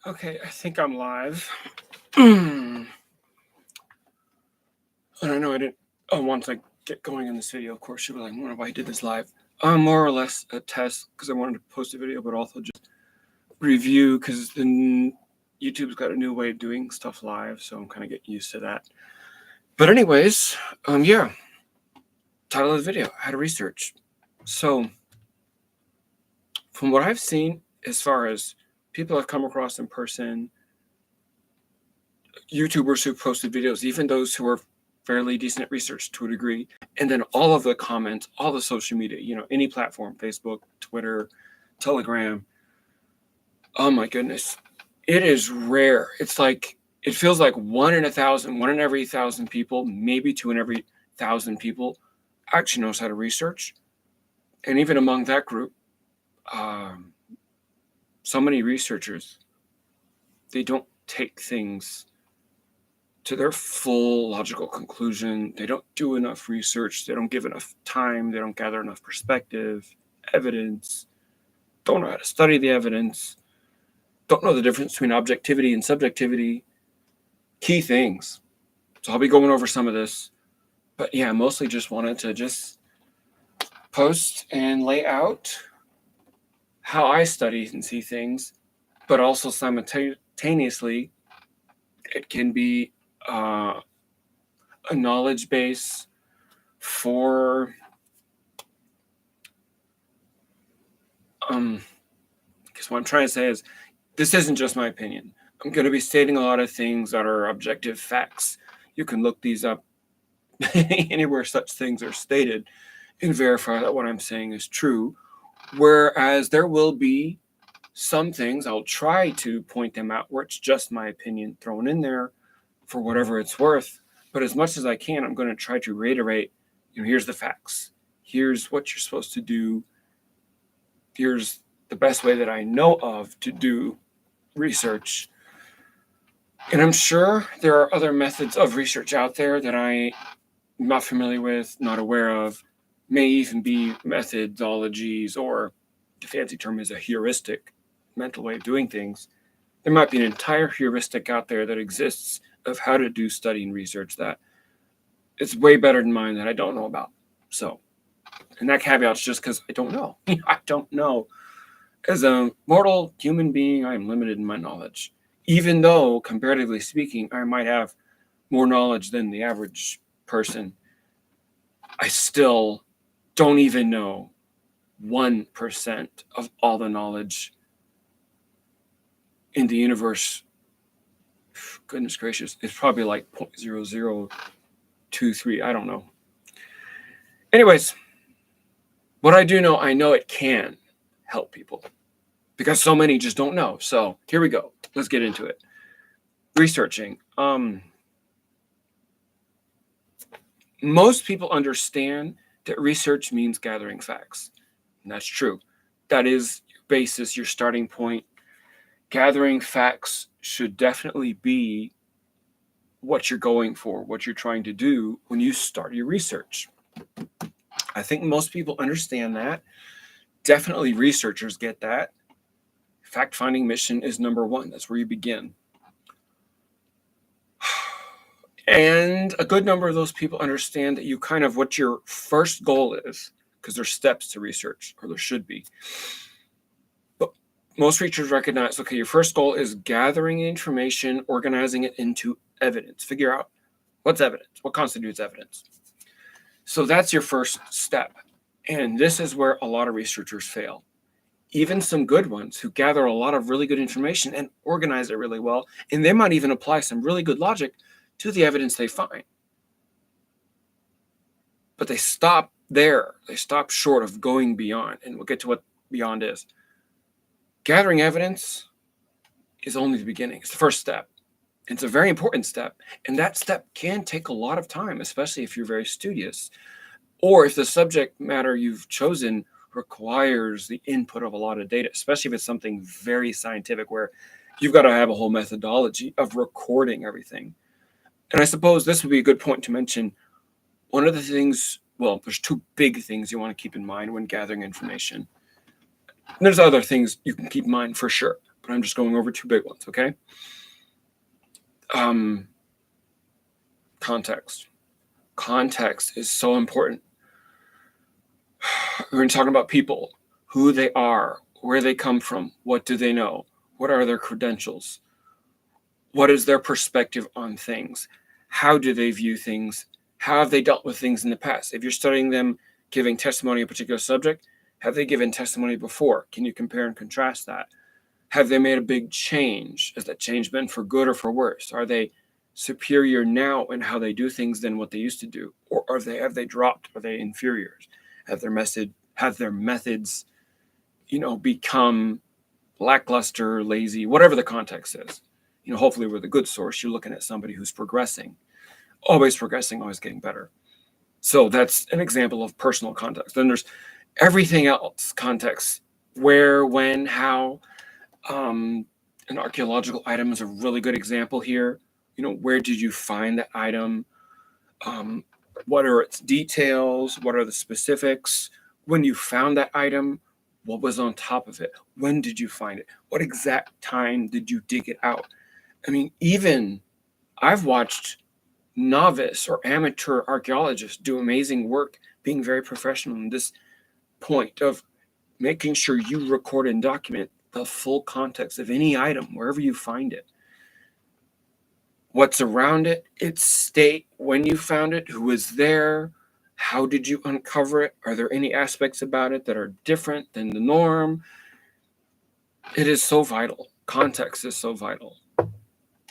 Okay, I think I'm live. And I know I didn't. Oh, once I get going in this video, of course, you'll be like, wonder why I did this live. More or less a test because I wanted to post a video, but also just review because YouTube's got a new way of doing stuff live, so I'm kind of getting used to that. But anyways, yeah. Title of the video: How to Research. So, from what I've seen, as far as people I've come across in person, YouTubers who posted videos, even those who are fairly decent at research to a degree, and then all of the comments, all the social media, any platform, Facebook, Twitter, Telegram. Oh my goodness. It is rare. It's like, it feels like 1 in 1,000, 1 in every 1,000 people, maybe 2 in every 1,000 people actually knows how to research. And even among that group, so many researchers, they don't take things to their full logical conclusion. They don't do enough research. They don't give enough time. They don't gather enough perspective, evidence, don't know how to study the evidence, don't know the difference between objectivity and subjectivity, key things. So I'll be going over some of this. But yeah, mostly just wanted to just post and lay out how I study and see things, but also simultaneously, it can be a knowledge base for because what I'm trying to say is this isn't just my opinion. I'm going to be stating a lot of things that are objective facts. You can look these up anywhere such things are stated and verify that what I'm saying is true. Whereas there will be some things, I'll try to point them out where it's just my opinion thrown in there for whatever it's worth. But as much as I can, I'm going to try to reiterate, here's the facts. Here's what you're supposed to do. Here's the best way that I know of to do research. And I'm sure there are other methods of research out there that I'm not familiar with, not aware of, may even be methodologies, or the fancy term is a heuristic mental way of doing things. There might be an entire heuristic out there that exists of how to do study and research that it's way better than mine that I don't know about. So, and that caveat's just because I don't know. I don't know. As a mortal human being, I am limited in my knowledge. Even though, comparatively speaking, I might have more knowledge than the average person, I still don't even know 1% of all the knowledge in the universe. Goodness gracious, it's probably like 0.0023. I don't know. Anyways, what I do know, I know it can help people because so many just don't know. So here we go. Let's get into it. Researching. Most people understand that research means gathering facts. And that's true. That is your basis, your starting point. Gathering facts should definitely be what you're going for, what you're trying to do when you start your research. I think most people understand that. Definitely researchers get that. Fact-finding mission is number one. That's where you begin. And a good number of those people understand that you kind of what your first goal is, because there's steps to research, or there should be. But most researchers recognize, okay, your first goal is gathering information, organizing it into evidence. Figure out what's evidence, what constitutes evidence. So that's your first step. And this is where a lot of researchers fail. Even some good ones who gather a lot of really good information and organize it really well, and they might even apply some really good logic to the evidence they find. But they stop there. They stop short of going beyond, and we'll get to what beyond is. Gathering evidence is only the beginning. It's the first step. It's a very important step, and that step can take a lot of time, especially if you're very studious, or if the subject matter you've chosen requires the input of a lot of data, especially if it's something very scientific where you've got to have a whole methodology of recording everything. And I suppose this would be a good point to mention. One of the things, well, there's two big things you want to keep in mind when gathering information. And there's other things you can keep in mind for sure. but I'm just going over two big ones, okay? Context. Context is so important. We're going to talk about people, who they are, where they come from, what do they know, what are their credentials, what is their perspective on things, how do they view things, how have they dealt with things in the past. If you're studying them giving testimony on a particular subject, have they given testimony before? Can you compare and contrast that? Have they made a big change? Has that change been for good or for worse? Are they superior now in how they do things than what they used to do? Or have they dropped? Are they inferiors? Have their methods, become lackluster, lazy, whatever the context is? Hopefully with a good source, you're looking at somebody who's progressing, always getting better. So that's an example of personal context. Then there's everything else context: where, when, how. An archaeological item is a really good example here. Where did you find that item? What are its details? What are the specifics? When you found that item, what was on top of it? When did you find it? What exact time did you dig it out? I mean, even I've watched novice or amateur archaeologists do amazing work, being very professional in this point of making sure you record and document the full context of any item, wherever you find it. What's around it, its state, when you found it, who was there, how did you uncover it? Are there any aspects about it that are different than the norm? It is so vital. Context is so vital.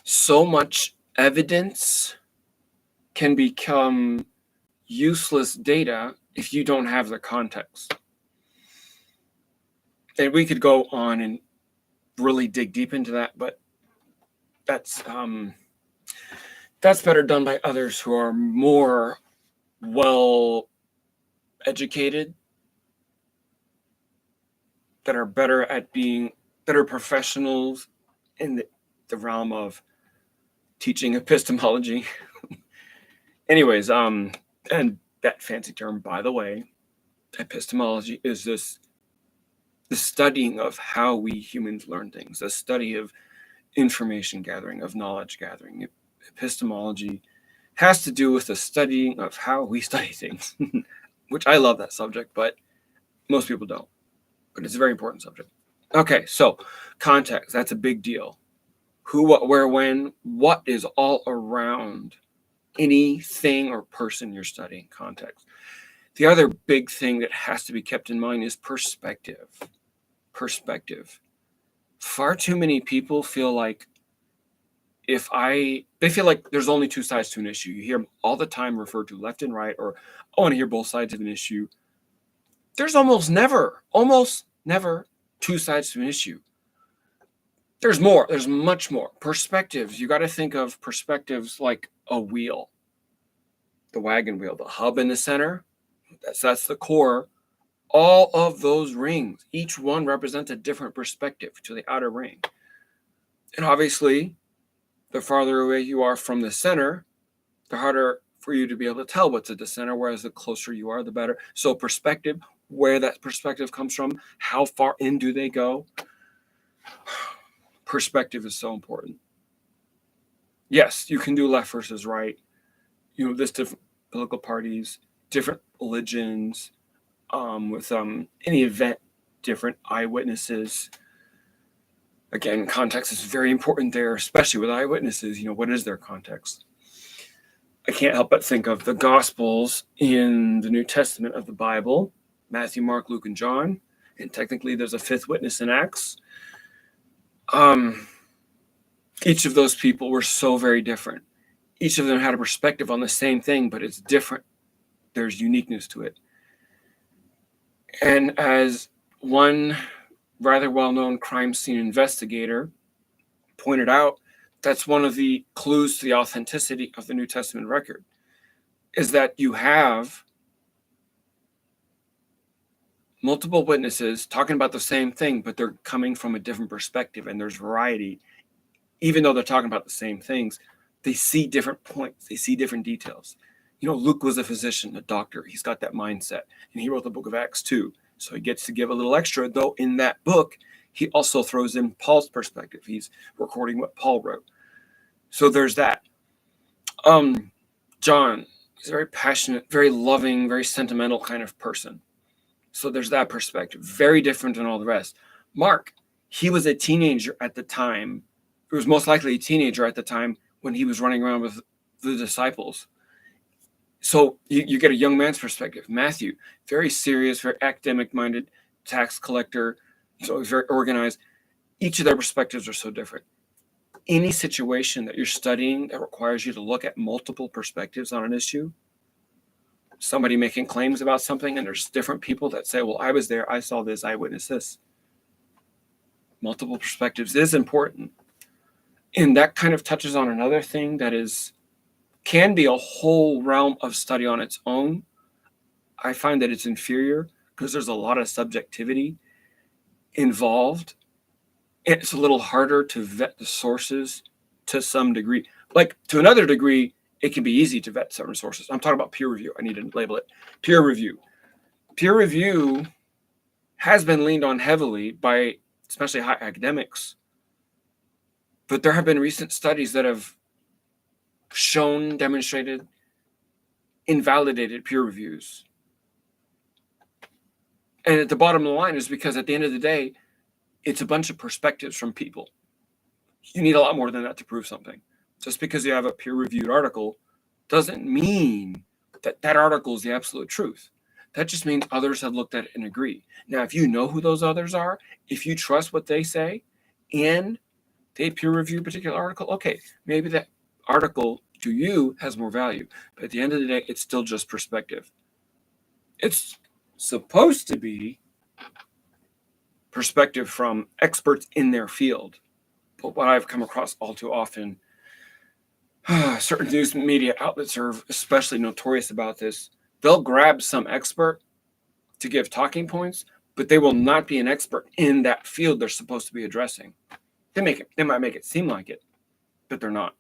So much evidence can become useless data if you don't have the context. And we could go on and really dig deep into that, but that's better done by others who are more well educated, that are better at being better professionals in the realm of teaching epistemology. Anyways, and that fancy term, by the way, epistemology is the studying of how we humans learn things, the study of information gathering, of knowledge gathering. Epistemology has to do with the studying of how we study things, which I love that subject, but most people don't. But it's a very important subject. Okay, so context, that's a big deal. Who, what, where, when, what is all around anything or person you're studying. Context. The other big thing that has to be kept in mind is perspective. Perspective. Far too many people feel like they feel like there's only two sides to an issue. You hear all the time referred to left and right, or I want to hear both sides of an issue. There's almost never two sides to an issue. There's more. There's much more. Perspectives. You got to think of perspectives like a wheel, the wagon wheel, the hub in the center. That's the core. All of those rings, each one represents a different perspective to the outer ring. And obviously, the farther away you are from the center, the harder for you to be able to tell what's at the center, whereas the closer you are, the better. So perspective, where that perspective comes from, how far in do they go? Perspective is so important. Yes, you can do left versus right. There's different political parties, different religions, with any event, different eyewitnesses. Again, context is very important there, especially with eyewitnesses. What is their context? I can't help but think of the Gospels in the New Testament of the Bible, Matthew, Mark, Luke, and John. And technically there's a fifth witness in Acts. Each of those people were so very different. Each of them had a perspective on the same thing, but it's different. There's uniqueness to it. And as one rather well-known crime scene investigator pointed out, that's one of the clues to the authenticity of the New Testament record, is that you have multiple witnesses talking about the same thing, but they're coming from a different perspective, and there's variety. Even though they're talking about the same things, they see different points, they see different details. Luke was a physician, a doctor. He's got that mindset, and he wrote the book of Acts too. So he gets to give a little extra, though in that book, he also throws in Paul's perspective. He's recording what Paul wrote. So there's that. John, he's a very passionate, very loving, very sentimental kind of person. So there's that perspective. Very different than all the rest. Mark, he was a teenager at the time. He was most likely a teenager at the time when he was running around with the disciples. So you get a young man's perspective. Matthew, very serious, very academic-minded, tax collector. He's always very organized. Each of their perspectives are so different. Any situation that you're studying that requires you to look at multiple perspectives on an issue, somebody making claims about something, and there's different people that say, well, I was there, I saw this, I witnessed this. Multiple perspectives is important. And that kind of touches on another thing that can be a whole realm of study on its own. I find that it's inferior because there's a lot of subjectivity involved. It's a little harder to vet the sources to some degree. Like to another degree, it can be easy to vet certain sources. I'm talking about peer review. I need to label it peer review. Peer review has been leaned on heavily by especially high academics. But there have been recent studies that have shown, demonstrated, invalidated peer reviews. And at the bottom of the line is because at the end of the day, it's a bunch of perspectives from people. You need a lot more than that to prove something. Just because you have a peer-reviewed article doesn't mean that that article is the absolute truth. That just means others have looked at it and agree. Now, if you know who those others are, if you trust what they say, and they peer-review a particular article, okay, maybe that article to you has more value. But at the end of the day, it's still just perspective. It's supposed to be perspective from experts in their field. But what I've come across all too often, certain news media outlets are especially notorious about this. They'll grab some expert to give talking points, but they will not be an expert in that field they're supposed to be addressing. They might make it seem like it, but they're not.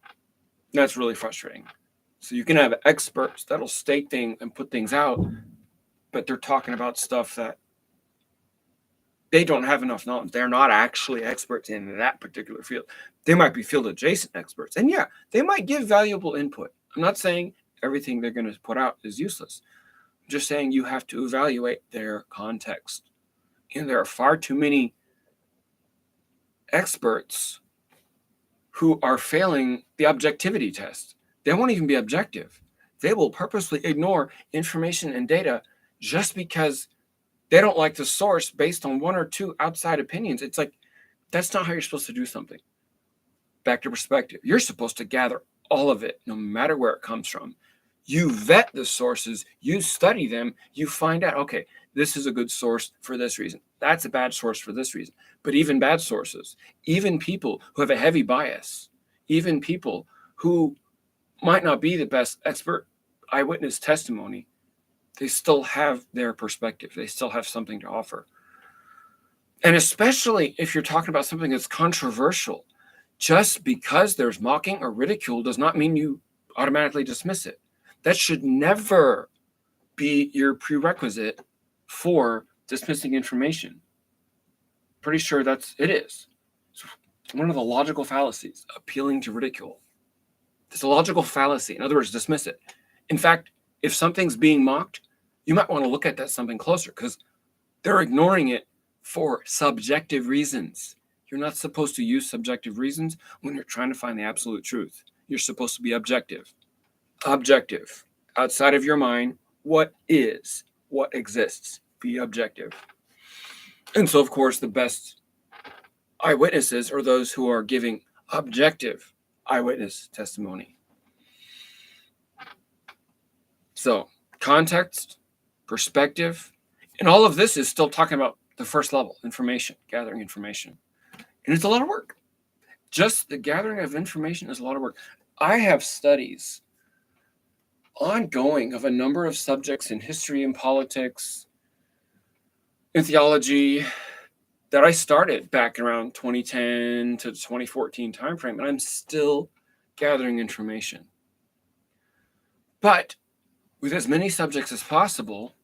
That's really frustrating. So you can have experts that'll state things and put things out, but they're talking about stuff that they don't have enough knowledge. They're not actually experts in that particular field. They might be field adjacent experts. And yeah, they might give valuable input. I'm not saying everything they're going to put out is useless. I'm just saying you have to evaluate their context. And there are far too many experts who are failing the objectivity test. They won't even be objective. They will purposely ignore information and data just because they don't like the source based on one or two outside opinions. It's like, that's not how you're supposed to do something. Back to perspective. You're supposed to gather all of it, no matter where it comes from. You vet the sources, you study them, you find out, okay, this is a good source for this reason. That's a bad source for this reason. But even bad sources, even people who have a heavy bias, even people who might not be the best expert eyewitness testimony, they still have their perspective. They still have something to offer. And especially if you're talking about something that's controversial, just because there's mocking or ridicule does not mean you automatically dismiss it. That should never be your prerequisite for dismissing information. Pretty sure it is. It's one of the logical fallacies, appealing to ridicule. It's a logical fallacy. In other words, dismiss it. In fact, if something's being mocked, you might want to look at that something closer because they're ignoring it for subjective reasons. You're not supposed to use subjective reasons when you're trying to find the absolute truth. You're supposed to be objective. Objective. Outside of your mind, what is, what exists. Be objective. And so, of course, the best eyewitnesses are those who are giving objective eyewitness testimony. So, context, perspective, and all of this is still talking about the first level, information, gathering information. And it's a lot of work. Just the gathering of information is a lot of work. I have studies ongoing of a number of subjects in history and politics and theology that I started back around 2010 to 2014 timeframe, and I'm still gathering information. But with as many subjects as possible,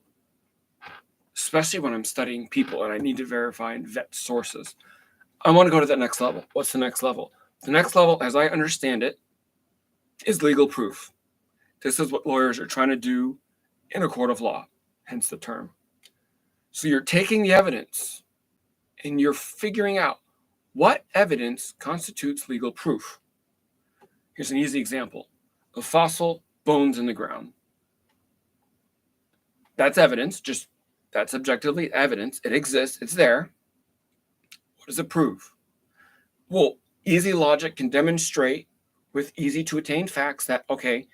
especially when I'm studying people and I need to verify and vet sources, I want to go to that next level. What's the next level? The next level, as I understand it, is legal proof. This is what lawyers are trying to do in a court of law, hence the term. So you're taking the evidence and you're figuring out what evidence constitutes legal proof. Here's an easy example of fossil bones in the ground. That's evidence, that's objectively evidence. It exists, it's there. What does it prove? Well, easy logic can demonstrate with easy to attain facts that, okay,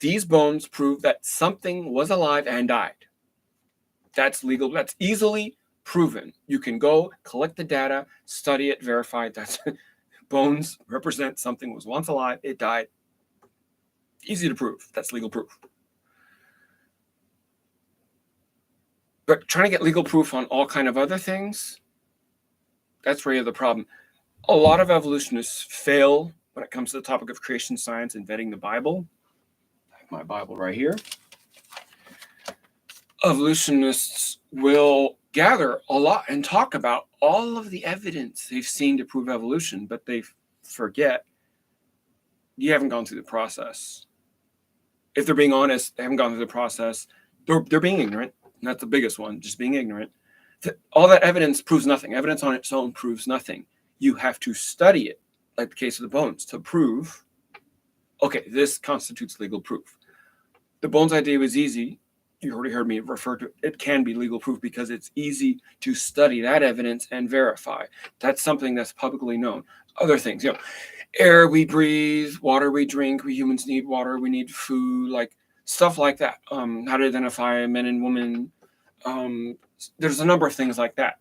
these bones prove that something was alive and died. That's legal. That's easily proven. You can go collect the data, study it, verify it. That's bones represent something was once alive, it died. Easy to prove. That's legal proof. But trying to get legal proof on all kind of other things, that's where you have the problem. A lot of evolutionists fail when it comes to the topic of creation science and vetting the Bible. I have my Bible right here. Evolutionists will gather a lot and talk about all of the evidence they've seen to prove evolution, but they forget you haven't gone through the process. If they're being honest, they haven't gone through the process. They're being ignorant. And that's the biggest one, just being ignorant. All that evidence proves nothing. Evidence on its own proves nothing. You have to study it, like the case of the bones, to prove, okay, this constitutes legal proof. The bones idea was easy. You already heard me refer to it. It can be legal proof because it's easy to study that evidence and verify. That's something that's publicly known. Other things, air we breathe, water we drink, we humans need water, we need food, like stuff like that. How to identify men and women. There's a number of things like that.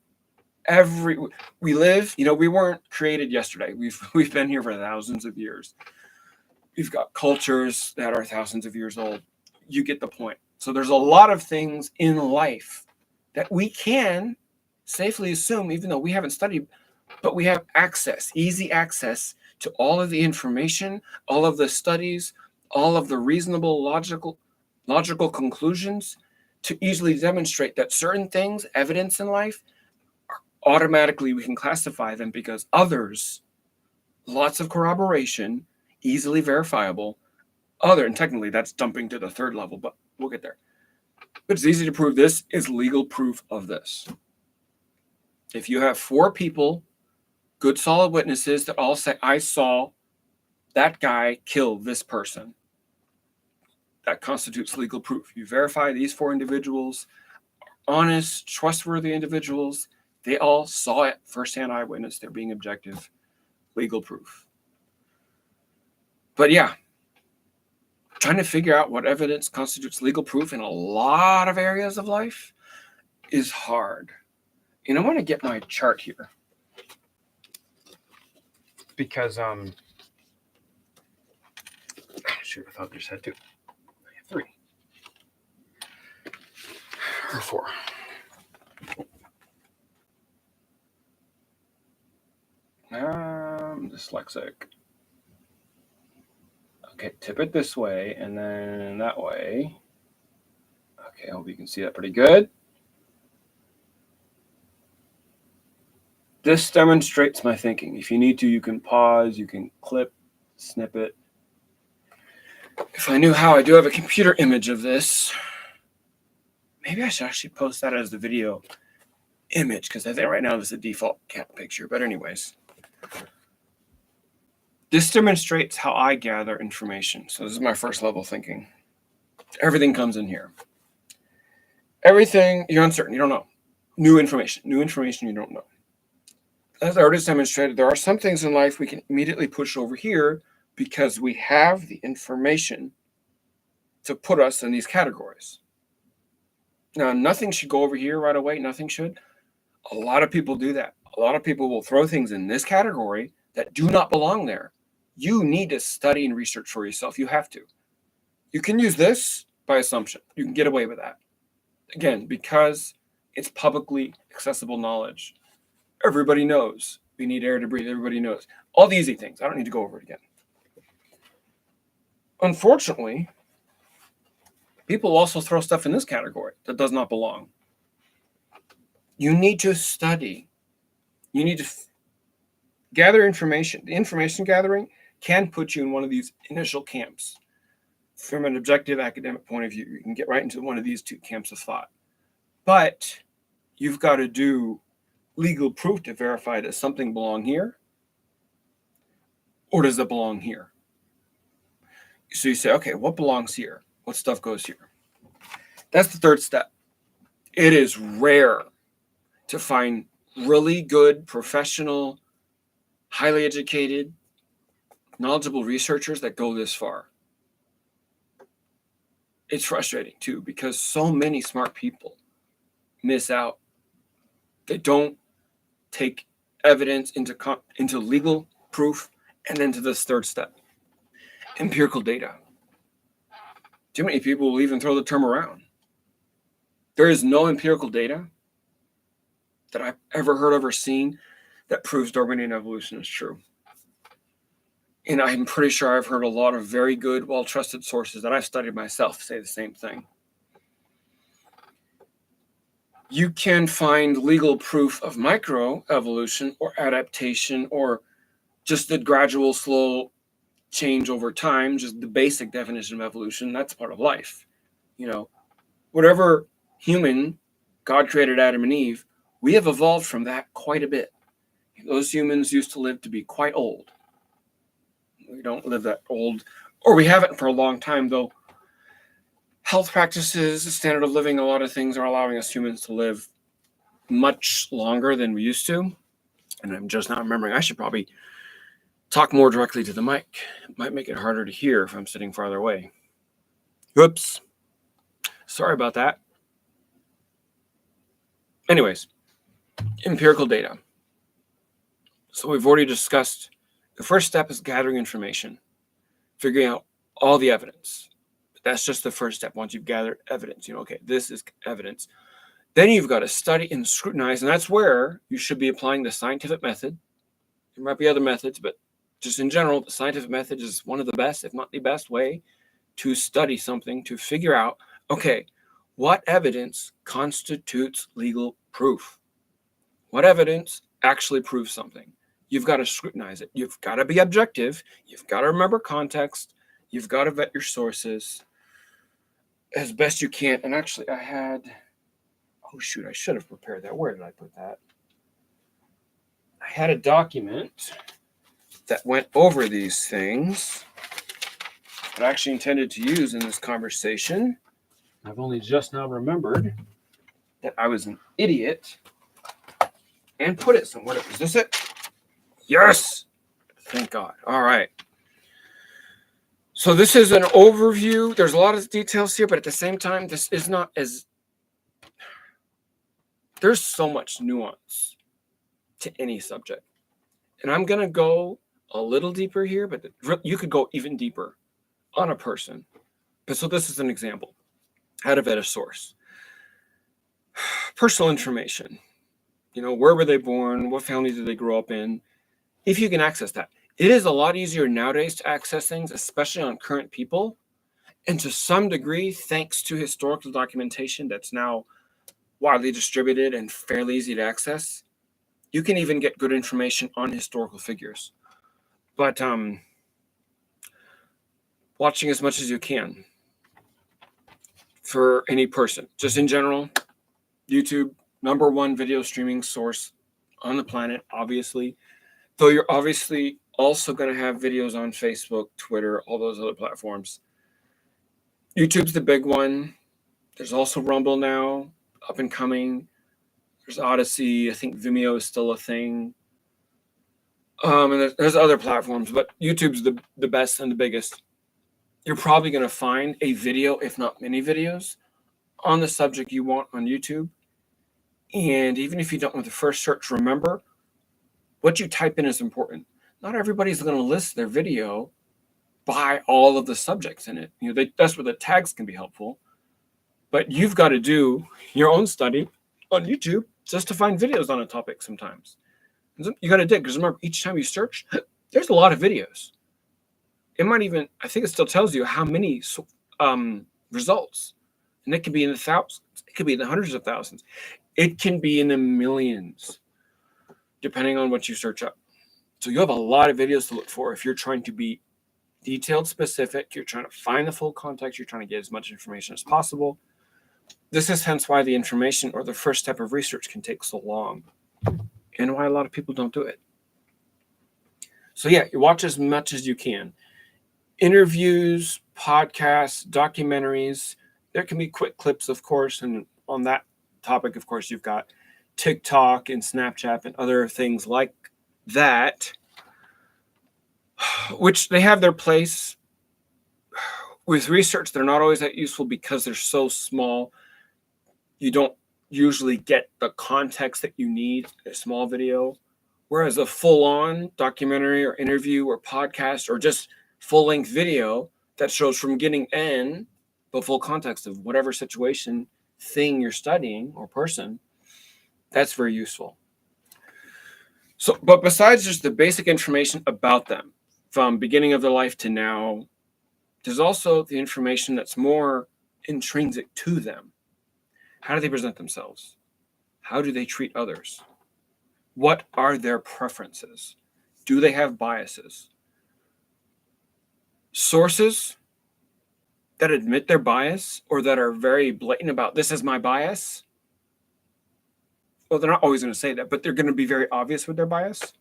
We live, we weren't created yesterday. We've been here for thousands of years. We've got cultures that are thousands of years old. You get the point. So there's a lot of things in life that we can safely assume, even though we haven't studied, but we have access, easy access to all of the information, all of the studies, all of the reasonable, logical conclusions to easily demonstrate that certain things, evidence in life, automatically we can classify them because others, lots of corroboration, easily verifiable, and technically that's jumping to the third level, but we'll get there. But it's easy to prove this is legal proof of this. If you have 4 people, good solid witnesses that all say, I saw that guy kill this person, that constitutes legal proof. You verify these 4 individuals, honest, trustworthy individuals, they all saw it, firsthand eyewitness, they're being objective, legal proof. But yeah, trying to figure out what evidence constitutes legal proof in a lot of areas of life is hard. And I want to get my chart here because shoot, I thought I just had 2. I have 3 or 4. I'm dyslexic. Okay, tip it this way and then that way. Okay, I hope you can see that pretty good. This demonstrates my thinking. If you need to, you can pause, you can clip, snip it. If I knew how, I do have a computer image of this. Maybe I should actually post that as the video image because I think right now this is a default cat picture. But anyways, this demonstrates how I gather information. So this is my first level thinking. Everything comes in here. Everything, you're uncertain, you don't know. New information you don't know. As I already demonstrated, there are some things in life we can immediately push over here because we have the information to put us in these categories. Now, nothing should go over here right away. Nothing should. A lot of people do that. A lot of people will throw things in this category that do not belong there. You need to study and research for yourself. You have to. You can use this by assumption. You can get away with that. Again, because it's publicly accessible knowledge. Everybody knows we need air to breathe. Everybody knows. All the easy things. I don't need to go over it again. Unfortunately, people also throw stuff in this category that does not belong. You need to study. You need to gather information. The information gathering can put you in one of these initial camps. From an objective academic point of view, you can get right into one of these two camps of thought. But you've got to do legal proof to verify does something belong here or does it belong here? So you say, okay, what belongs here? What stuff goes here? That's the third step. It is rare to find really good, professional, highly educated, knowledgeable researchers that go this far. It's frustrating too, because so many smart people miss out. They don't take evidence into legal proof and then to this third step, empirical data. Too many people will even throw the term around. There is no empirical data that I've ever heard of or seen that proves Darwinian evolution is true. And I'm pretty sure I've heard a lot of very good, well-trusted sources that I've studied myself say the same thing. You can find legal proof of microevolution or adaptation or just the gradual, slow change over time, just the basic definition of evolution. That's part of life. Whatever human God created Adam and Eve, we have evolved from that quite a bit. Those humans used to live to be quite old. We don't live that old, or we haven't for a long time, though. Health practices, the standard of living, a lot of things are allowing us humans to live much longer than we used to. And I'm just not remembering. I should probably talk more directly to the mic. It might make it harder to hear if I'm sitting farther away. Whoops. Sorry about that. Anyways, empirical data. So we've already discussed the first step is gathering information, figuring out all the evidence. That's just the first step. Once you've gathered evidence, okay, this is evidence. Then you've got to study and scrutinize, and that's where you should be applying the scientific method. There might be other methods, but just in general, the scientific method is one of the best, if not the best way to study something, to figure out, okay, what evidence constitutes legal proof? What evidence actually proves something? You've got to scrutinize it. You've got to be objective. You've got to remember context. You've got to vet your sources as best you can. And actually, I should have prepared that. Where did I put that? I had a document that went over these things that I actually intended to use in this conversation. I've only just now remembered that I was an idiot and put it somewhere. Is this it? Yes! Thank God. All right. So this is an overview. There's a lot of details here, but at the same time, this is not as... There's so much nuance to any subject. And I'm going to go a little deeper here, but you could go even deeper on a person. But so this is an example. How to vet a source. Personal information. Where were they born? What family did they grow up in? If you can access that. It is a lot easier nowadays to access things, especially on current people. And to some degree, thanks to historical documentation that's now widely distributed and fairly easy to access, you can even get good information on historical figures. But watching as much as you can for any person. Just in general, YouTube, #1 video streaming source on the planet, obviously. Though you're obviously also going to have videos on Facebook, Twitter, all those other platforms. YouTube's the big one. There's also Rumble now, up and coming. There's Odyssey. I think Vimeo is still a thing. And there's other platforms, but YouTube's the best and the biggest. You're probably going to find a video, if not many videos, on the subject you want on YouTube. And even if you don't want the first search, remember, what you type in is important. Not everybody's going to list their video by all of the subjects in it. That's where the tags can be helpful. But you've got to do your own study on YouTube just to find videos on a topic sometimes. You got to dig, because remember, each time you search, there's a lot of videos. It might even, I think it still tells you how many results. And it can be in the thousands. It could be in the hundreds of thousands. It can be in the millions, depending on what you search up. So you have a lot of videos to look for if you're trying to be detailed, specific, you're trying to find the full context, you're trying to get as much information as possible. This is hence why the information or the first step of research can take so long, and why a lot of people don't do it. So yeah, you watch as much as you can. Interviews, podcasts, documentaries. There can be quick clips, of course, and on that topic, of course, you've got TikTok and Snapchat and other things like that, which they have their place. With research, they're not always that useful because they're so small. You don't usually get the context that you need in a small video. Whereas a full-on documentary or interview or podcast or just full-length video that shows from beginning to end the full context of whatever situation, thing you're studying or person, that's very useful. So, but besides just the basic information about them from beginning of their life to now, there's also the information that's more intrinsic to them. How do they present themselves? How do they treat others? What are their preferences? Do they have biases? Sources that admit their bias or that are very blatant about this is my bias. Well, they're not always going to say that, but they're going to be very obvious with their bias.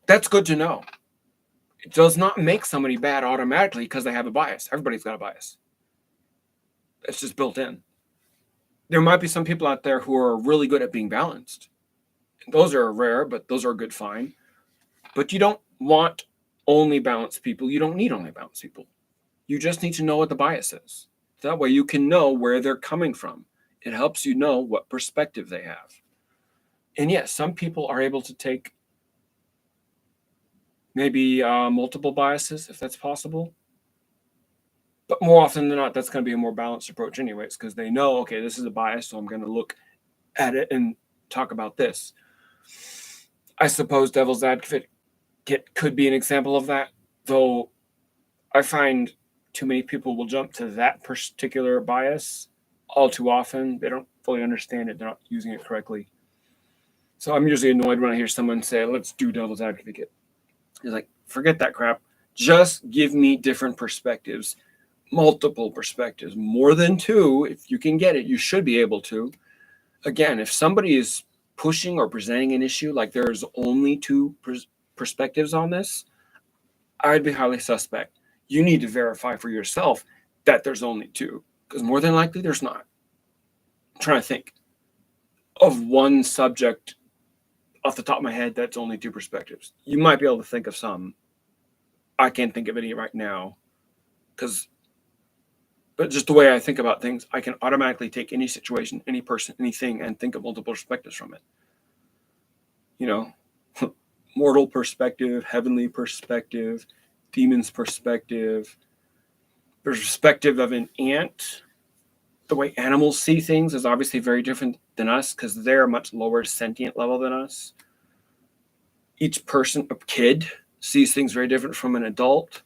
That's good to know. It does not make somebody bad automatically because they have a bias. Everybody's got a bias. It's just built in. There might be some people out there who are really good at being balanced. Those are rare, but those are good, fine. But you don't want only balanced people. You don't need only balanced people. You just need to know what the bias is. That way you can know where they're coming from. It helps you know what perspective they have. And yes, some people are able to take maybe multiple biases, if that's possible. But more often than not, that's going to be a more balanced approach anyways, because they know, okay, this is a bias, so I'm going to look at it and talk about this. I suppose devil's advocate could be an example of that, though I find too many people will jump to that particular bias all too often. They don't fully understand it. They're not using it correctly. So I'm usually annoyed when I hear someone say, let's do devil's advocate. It's like, forget that crap. Just give me different perspectives, multiple perspectives, more than two. If you can get it, you should be able to. Again, if somebody is pushing or presenting an issue like there's only two perspectives on this, I'd be highly suspect. You need to verify for yourself that there's only two, because more than likely there's not. I'm trying to think of one subject off the top of my head that's only two perspectives. You might be able to think of some. I can't think of any right now, but just the way I think about things, I can automatically take any situation, any person, anything, and think of multiple perspectives from it. You know, mortal perspective, heavenly perspective, demon's perspective, perspective of an ant. The way animals see things is obviously very different than us because they're a much lower sentient level than us. Each person, a kid, sees things very different from an adult.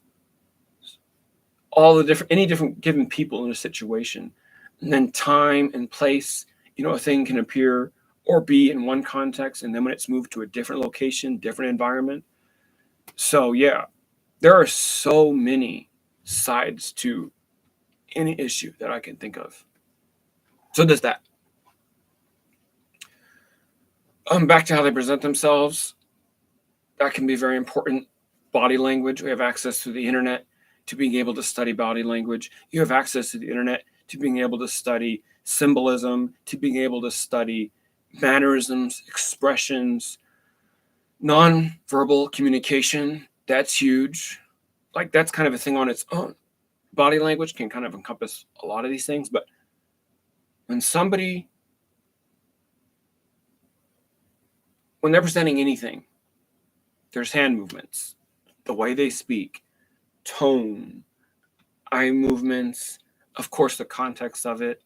Any different given people in a situation. And then time and place, a thing can appear or be in one context, and then when it's moved to a different location, different environment. So yeah, there are so many sides to any issue that I can think of. So there's that. Back to how they present themselves. That can be very important. Body language. We have access to the internet to being able to study body language. You have access to the internet to being able to study symbolism, to being able to study mannerisms, expressions, non-verbal communication. That's huge. Like that's kind of a thing on its own. Body language can kind of encompass a lot of these things, but when they're presenting anything, there's hand movements, the way they speak, tone, eye movements, of course, the context of it,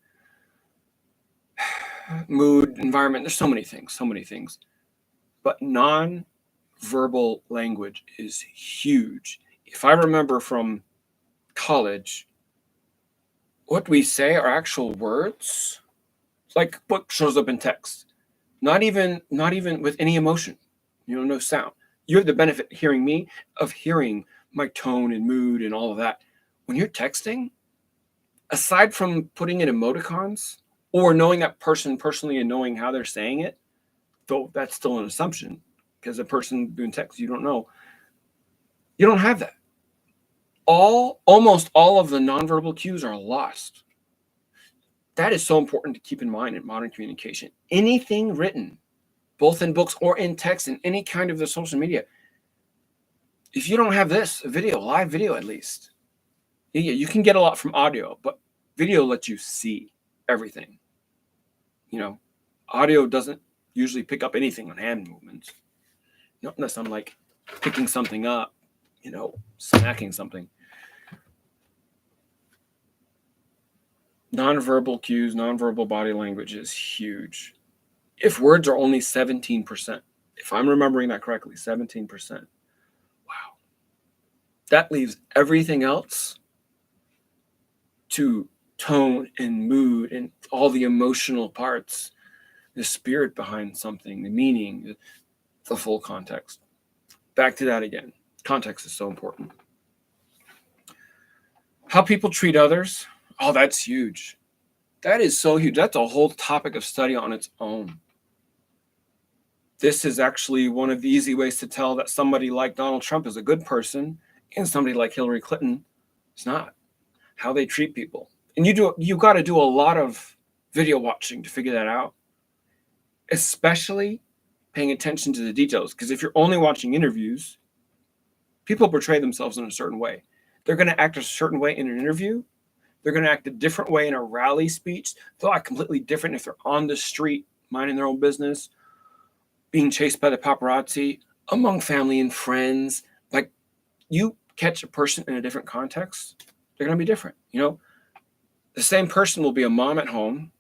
mood, environment. There's so many things. But non-verbal language is huge. If I remember from college, what we say are actual words, like what shows up in text. Not even with any emotion. no sound. You have the benefit hearing me of hearing my tone and mood and all of that. When you're texting, aside from putting in emoticons or knowing that person personally and knowing how they're saying it, though that's still an assumption because the person doing text you don't know, you don't have that. Almost all of the nonverbal cues are lost. That is so important to keep in mind in modern communication. Anything written, both in books or in text, in any kind of the social media, if you don't have this, a video, live video at least, you can get a lot from audio, but video lets you see everything. Audio doesn't usually pick up anything on hand movements. Not unless I'm like picking something up, smacking something. Nonverbal cues, nonverbal body language is huge. If words are only 17%, if I'm remembering that correctly, 17%, wow. That leaves everything else to tone and mood and all the emotional parts, the spirit behind something, the meaning, the full context. Back to that again. Context is so important. How people treat others, oh, that's huge. That is so huge. That's a whole topic of study on its own. This is actually one of the easy ways to tell that somebody like Donald Trump is a good person and somebody like Hillary Clinton is not. How they treat people. And you got to do a lot of video watching to figure that out, especially paying attention to the details. Because if you're only watching interviews, people portray themselves in a certain way. They're going to act a certain way in an interview. They're going to act a different way in a rally speech. They'll act completely different if they're on the street, minding their own business, being chased by the paparazzi, among family and friends. Like, you catch a person in a different context, they're going to be different. The same person will be a mom at home,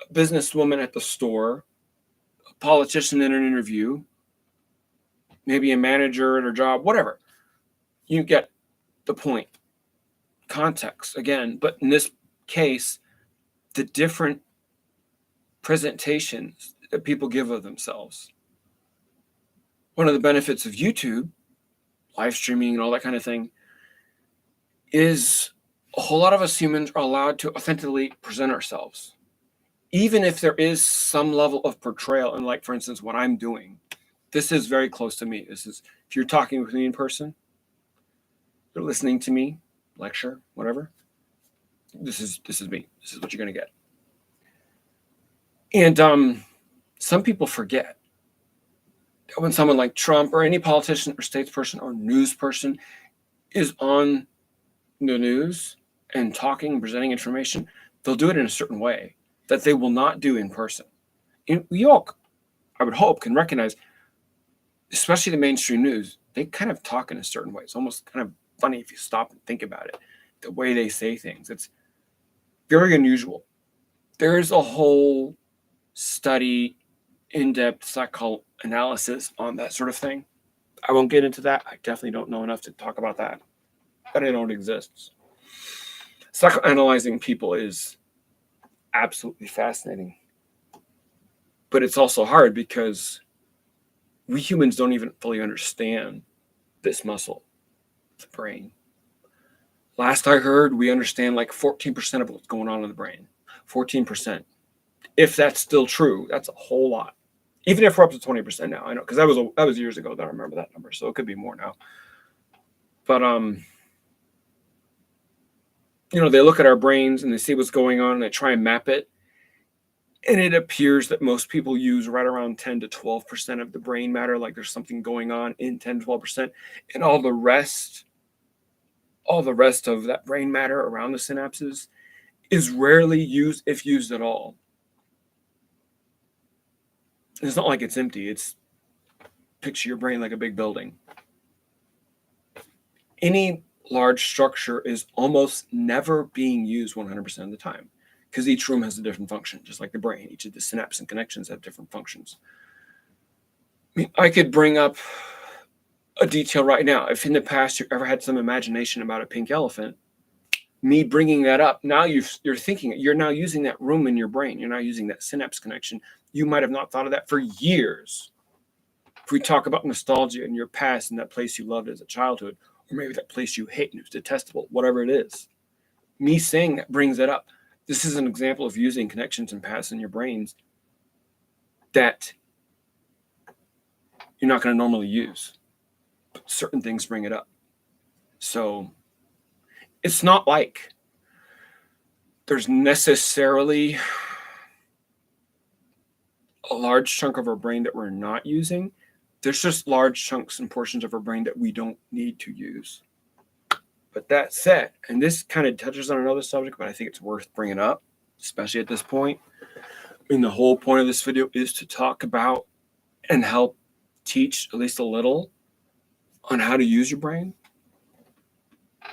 a businesswoman at the store, a politician in an interview, maybe a manager at her job, whatever. You get the point. Context, again. But in this case, the different presentations that people give of themselves. One of the benefits of YouTube, live streaming and all that kind of thing, is a whole lot of us humans are allowed to authentically present ourselves. Even if there is some level of portrayal, and like, for instance, what I'm doing, this is very close to me. This is, if you're talking with me in person, you're listening to me, lecture, whatever, this is me. This is what you're going to get. And some people forget that when someone like Trump or any politician or statesperson or news person is on the news and talking and presenting information, they'll do it in a certain way that they will not do in person. And we all, I would hope, can recognize, especially the mainstream news, they kind of talk in a certain way. It's almost kind of funny if you stop and think about it, the way they say things. It's very unusual. There is a whole study, in-depth psychoanalysis on that sort of thing. I won't get into that. I definitely don't know enough to talk about that, but I know it exists. Psychoanalyzing people is absolutely fascinating, but it's also hard because we humans don't even fully understand this muscle, the brain. Last I heard, we understand like 14% of what's going on in the brain. 14%. If that's still true, that's a whole lot. Even if we're up to 20% now, I know, because that was years ago that I remember that number, so it could be more now. But they look at our brains and they see what's going on and they try and map it. And it appears that most people use right around 10 to 12% of the brain matter, like there's something going on in 10 to 12%. And all the rest of that brain matter around the synapses is rarely used, if used at all. It's not like it's empty. It's, picture your brain like a big building. Any large structure is almost never being used 100% of the time because each room has a different function, just like the brain. Each of the synapses and connections have different functions. I could bring up a detail right now. If in the past you ever had some imagination about a pink elephant, me bringing that up, now you're thinking, you're now using that room in your brain. You're now using that synapse connection. You might have not thought of that for years. If we talk about nostalgia in your past and that place you loved as a childhood, or maybe that place you hate and it's detestable, whatever it is, me saying that brings it up. This is an example of using connections and paths in your brains that you're not going to normally use. But certain things bring it up. So it's not like there's necessarily a large chunk of our brain that we're not using. There's just large chunks and portions of our brain that we don't need to use. But that said, and this kind of touches on another subject, but I think it's worth bringing up, especially at this point. And the whole point of this video is to talk about and help teach at least a little on how to use your brain.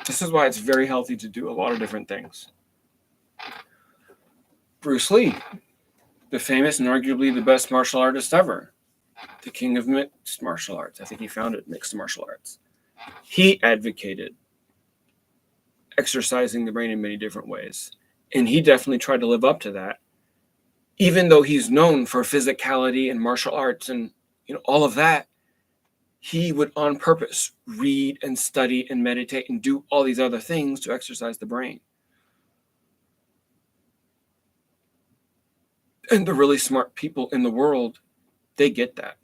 This is why it's very healthy to do a lot of different things. Bruce Lee, the famous and arguably the best martial artist ever, the king of mixed martial arts. I think he founded mixed martial arts. He advocated exercising the brain in many different ways. And he definitely tried to live up to that, even though he's known for physicality and martial arts and all of that. He would on purpose read and study and meditate and do all these other things to exercise the brain. And the really smart people in the world, they get that.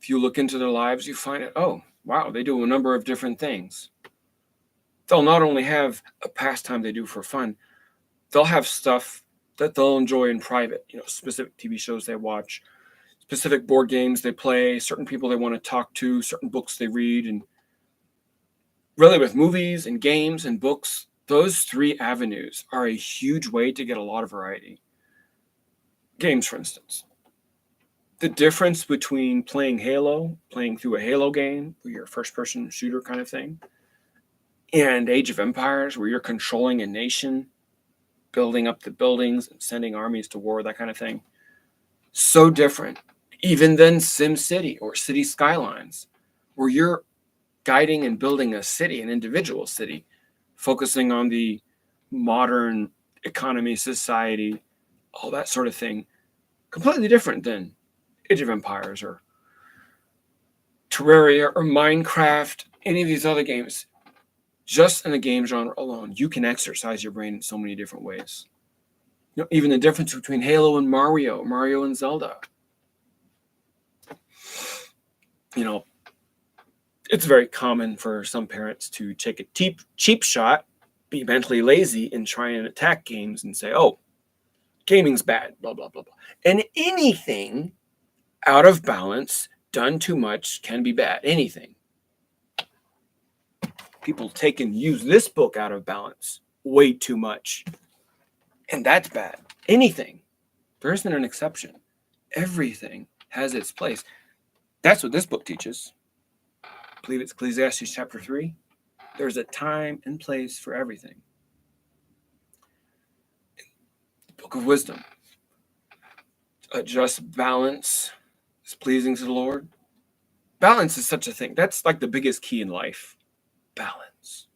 If you look into their lives, you find it, oh, wow, they do a number of different things. They'll not only have a pastime they do for fun, they'll have stuff that they'll enjoy in private, specific TV shows they watch, specific board games they play, certain people they want to talk to, certain books they read. And really with movies and games and books, those three avenues are a huge way to get a lot of variety. Games, for instance. The difference between playing Halo, playing through a Halo game, where you're a first-person shooter kind of thing, and Age of Empires, where you're controlling a nation, building up the buildings and sending armies to war, that kind of thing. So different. Even than SimCity or City Skylines, where you're guiding and building a city, an individual city, focusing on the modern economy, society, all that sort of thing. Completely different than Age of Empires or Terraria or Minecraft, any of these other games. Just in the game genre alone, you can exercise your brain in so many different ways. Even the difference between Halo and Mario and Zelda. It's very common for some parents to take a cheap shot, be mentally lazy, and try and attack games and say, oh, gaming's bad, blah, blah, blah, blah. And anything out of balance, done too much, can be bad. Anything. People take and use this book out of balance way too much. And that's bad. Anything. There isn't an exception. Everything has its place. That's what this book teaches. I believe it's Ecclesiastes chapter 3. There's a time and place for everything. The book of wisdom. A just balance is pleasing to the Lord. Balance is such a thing. That's like the biggest key in life. Balance.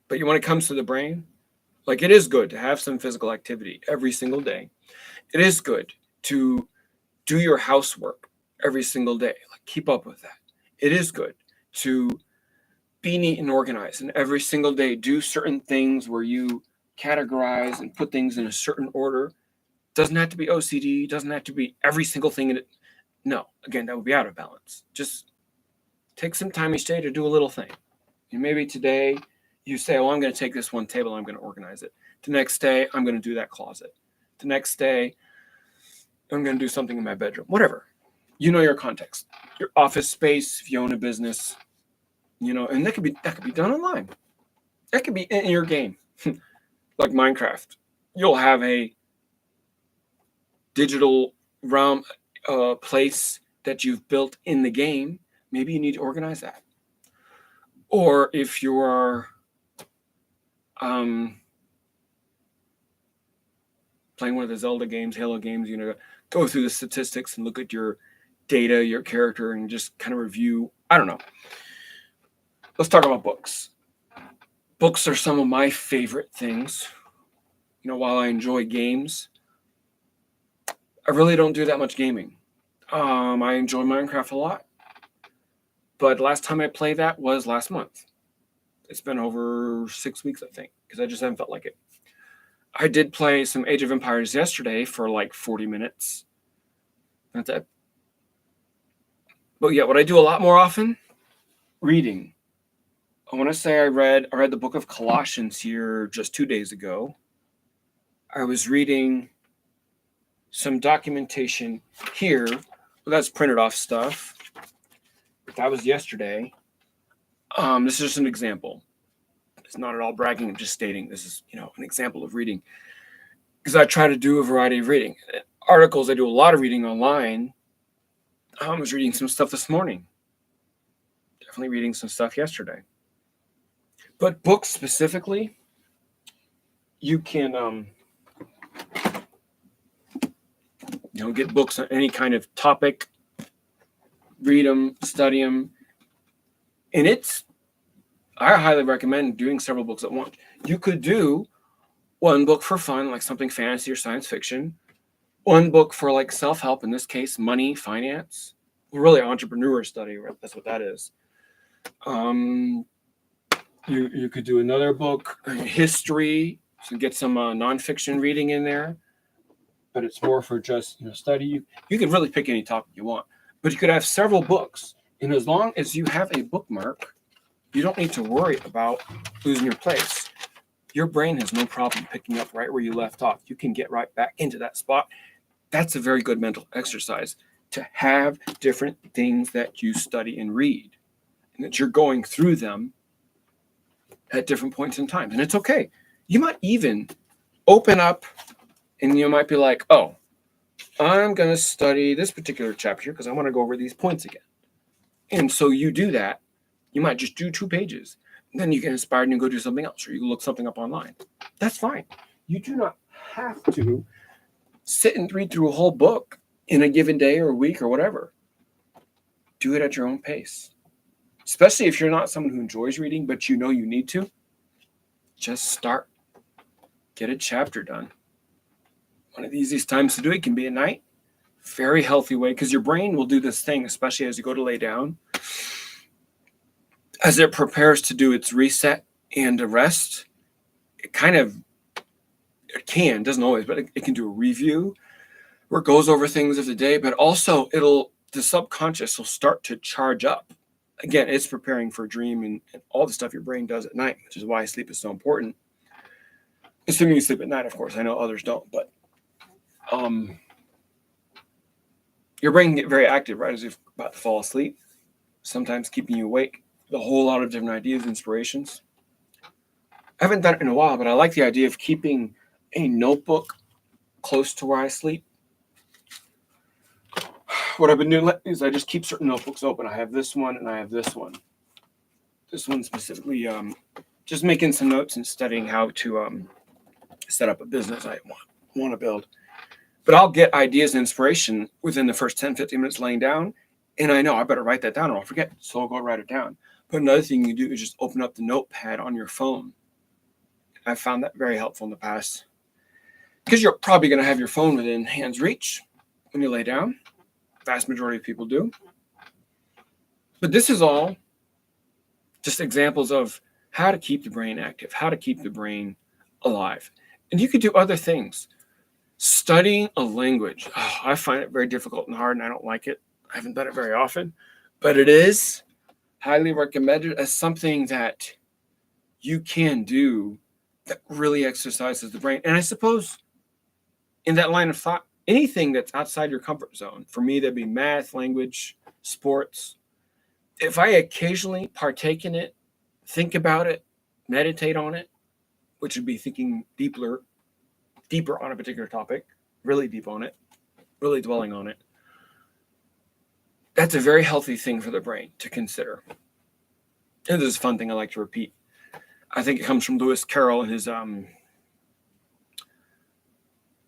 But when it comes to the brain, like it is good to have some physical activity every single day. It is good to do your housework every single day. Like keep up with that. It is good to be neat and organized and every single day do certain things where you categorize and put things in a certain order. Doesn't have to be OCD, doesn't have to be every single thing in it. No, again, that would be out of balance. Just take some time each day to do a little thing. And maybe today you say, oh, I'm going to take this one table, I'm going to organize it. The next day, I'm going to do that closet. The next day, I'm going to do something in my bedroom. Whatever. Your context. Your office space, if you own a business, and that could be done online. That could be in your game. Like Minecraft. You'll have a digital realm place that you've built in the game. Maybe you need to organize that. Or if you are playing one of the Zelda games, Halo games, go through the statistics and look at your data, your character, and just kind of review. I don't know. Let's talk about books. Books are some of my favorite things. While I enjoy games, I really don't do that much gaming. I enjoy Minecraft a lot, but last time I played that was last month. It's been over 6 weeks, I think, because I just haven't felt like it. I did play some Age of Empires yesterday for like 40 minutes. That's it. But yeah, what I do a lot more often, reading. I want to say I read the book of Colossians here just 2 days ago. I was reading some documentation here. Well, that's printed off stuff. That was yesterday. This is just an example. It's not at all bragging. I'm just stating this is, an example of reading. Because I try to do a variety of reading. Articles, I do a lot of reading online. I was reading some stuff this morning. Definitely reading some stuff yesterday. But books specifically, you can get books on any kind of topic, read them, study them. And I highly recommend doing several books at once. You could do one book for fun, like something fantasy or science fiction. One book for like self-help, in this case, money, finance. Really entrepreneur study, right? That's what that is. You could do another book, history, so get some nonfiction reading in there. But it's more for just study. You can really pick any topic you want, but you could have several books, and as long as you have a bookmark, you don't need to worry about losing your place. Your brain has no problem picking up right where you left off. You can get right back into that spot. That's a very good mental exercise, to have different things that you study and read, and that you're going through them at different points in time. And it's okay. You might even open up and you might be like, oh, I'm going to study this particular chapter because I want to go over these points again. And so you do that. You might just do 2 pages. And then you get inspired and you go do something else, or you look something up online. That's fine. You do not have to sit and read through a whole book in a given day or a week or whatever. Do it at your own pace. Especially if you're not someone who enjoys reading, but you know you need to. Just start. Get a chapter done. One of the easiest times to do it can be at night. Very healthy way, because your brain will do this thing, especially as you go to lay down. As it prepares to do its reset and a rest, it doesn't always, but it can do a review where it goes over things of the day, but also the subconscious will start to charge up. Again, it's preparing for a dream and all the stuff your brain does at night, which is why sleep is so important. Assuming you sleep at night, of course. I know others don't, but your brain can get very active right as you're about to fall asleep, sometimes keeping you awake with a whole lot of different ideas, inspirations. I haven't done it in a while, but I like the idea of keeping a notebook close to where I sleep. What I've been doing is I just keep certain notebooks open. I have this one and I have this one. This one specifically, just making some notes and studying how to set up a business I want to build. But I'll get ideas and inspiration within the first 10, 15 minutes laying down. And I know I better write that down or I'll forget. So I'll go write it down. But another thing you do is just open up the notepad on your phone. I found that very helpful in the past. Because you're probably going to have your phone within hand's reach when you lay down. Vast majority of people do. But this is all just examples of how to keep the brain active, how to keep the brain alive. And you could do other things. Studying a language. I find it very difficult and hard, and I don't like it. I haven't done it very often, but it is highly recommended as something that you can do that really exercises the brain. And I suppose in that line of thought, anything that's outside your comfort zone, for me, that'd be math, language, sports. If I occasionally partake in it, think about it, meditate on it, which would be thinking deeper on a particular topic, really deep on it, really dwelling on it. That's a very healthy thing for the brain to consider. And this is a fun thing I like to repeat. I think it comes from Lewis Carroll and his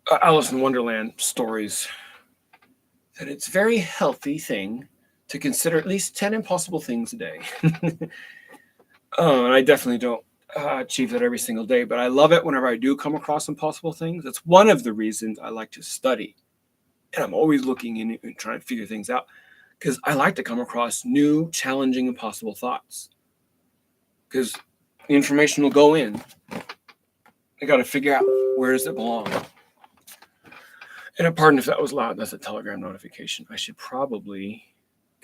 Alice in Wonderland stories, that it's a very healthy thing to consider at least 10 impossible things a day. And I definitely don't achieve that every single day, but I love it whenever I do come across impossible things. That's one of the reasons I like to study, And I'm always looking in and trying to figure things out because I like to come across new, challenging, impossible thoughts. Because the information will go in. I got to figure out where does it belong. And pardon if that was loud. That's a Telegram notification. I should probably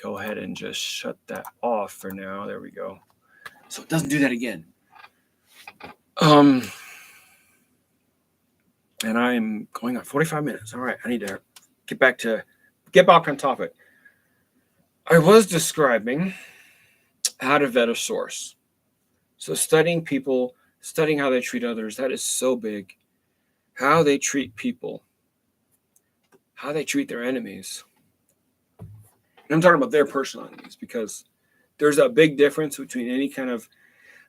go ahead and just shut that off for now. There we go. So it doesn't do that again. And I'm going on 45 minutes. All right, I need to get back on topic. I was describing how to vet a source. So studying people, studying how they treat others, that is so big. How they treat people, how they treat their enemies. And I'm talking about their personal enemies because there's a big difference between any kind of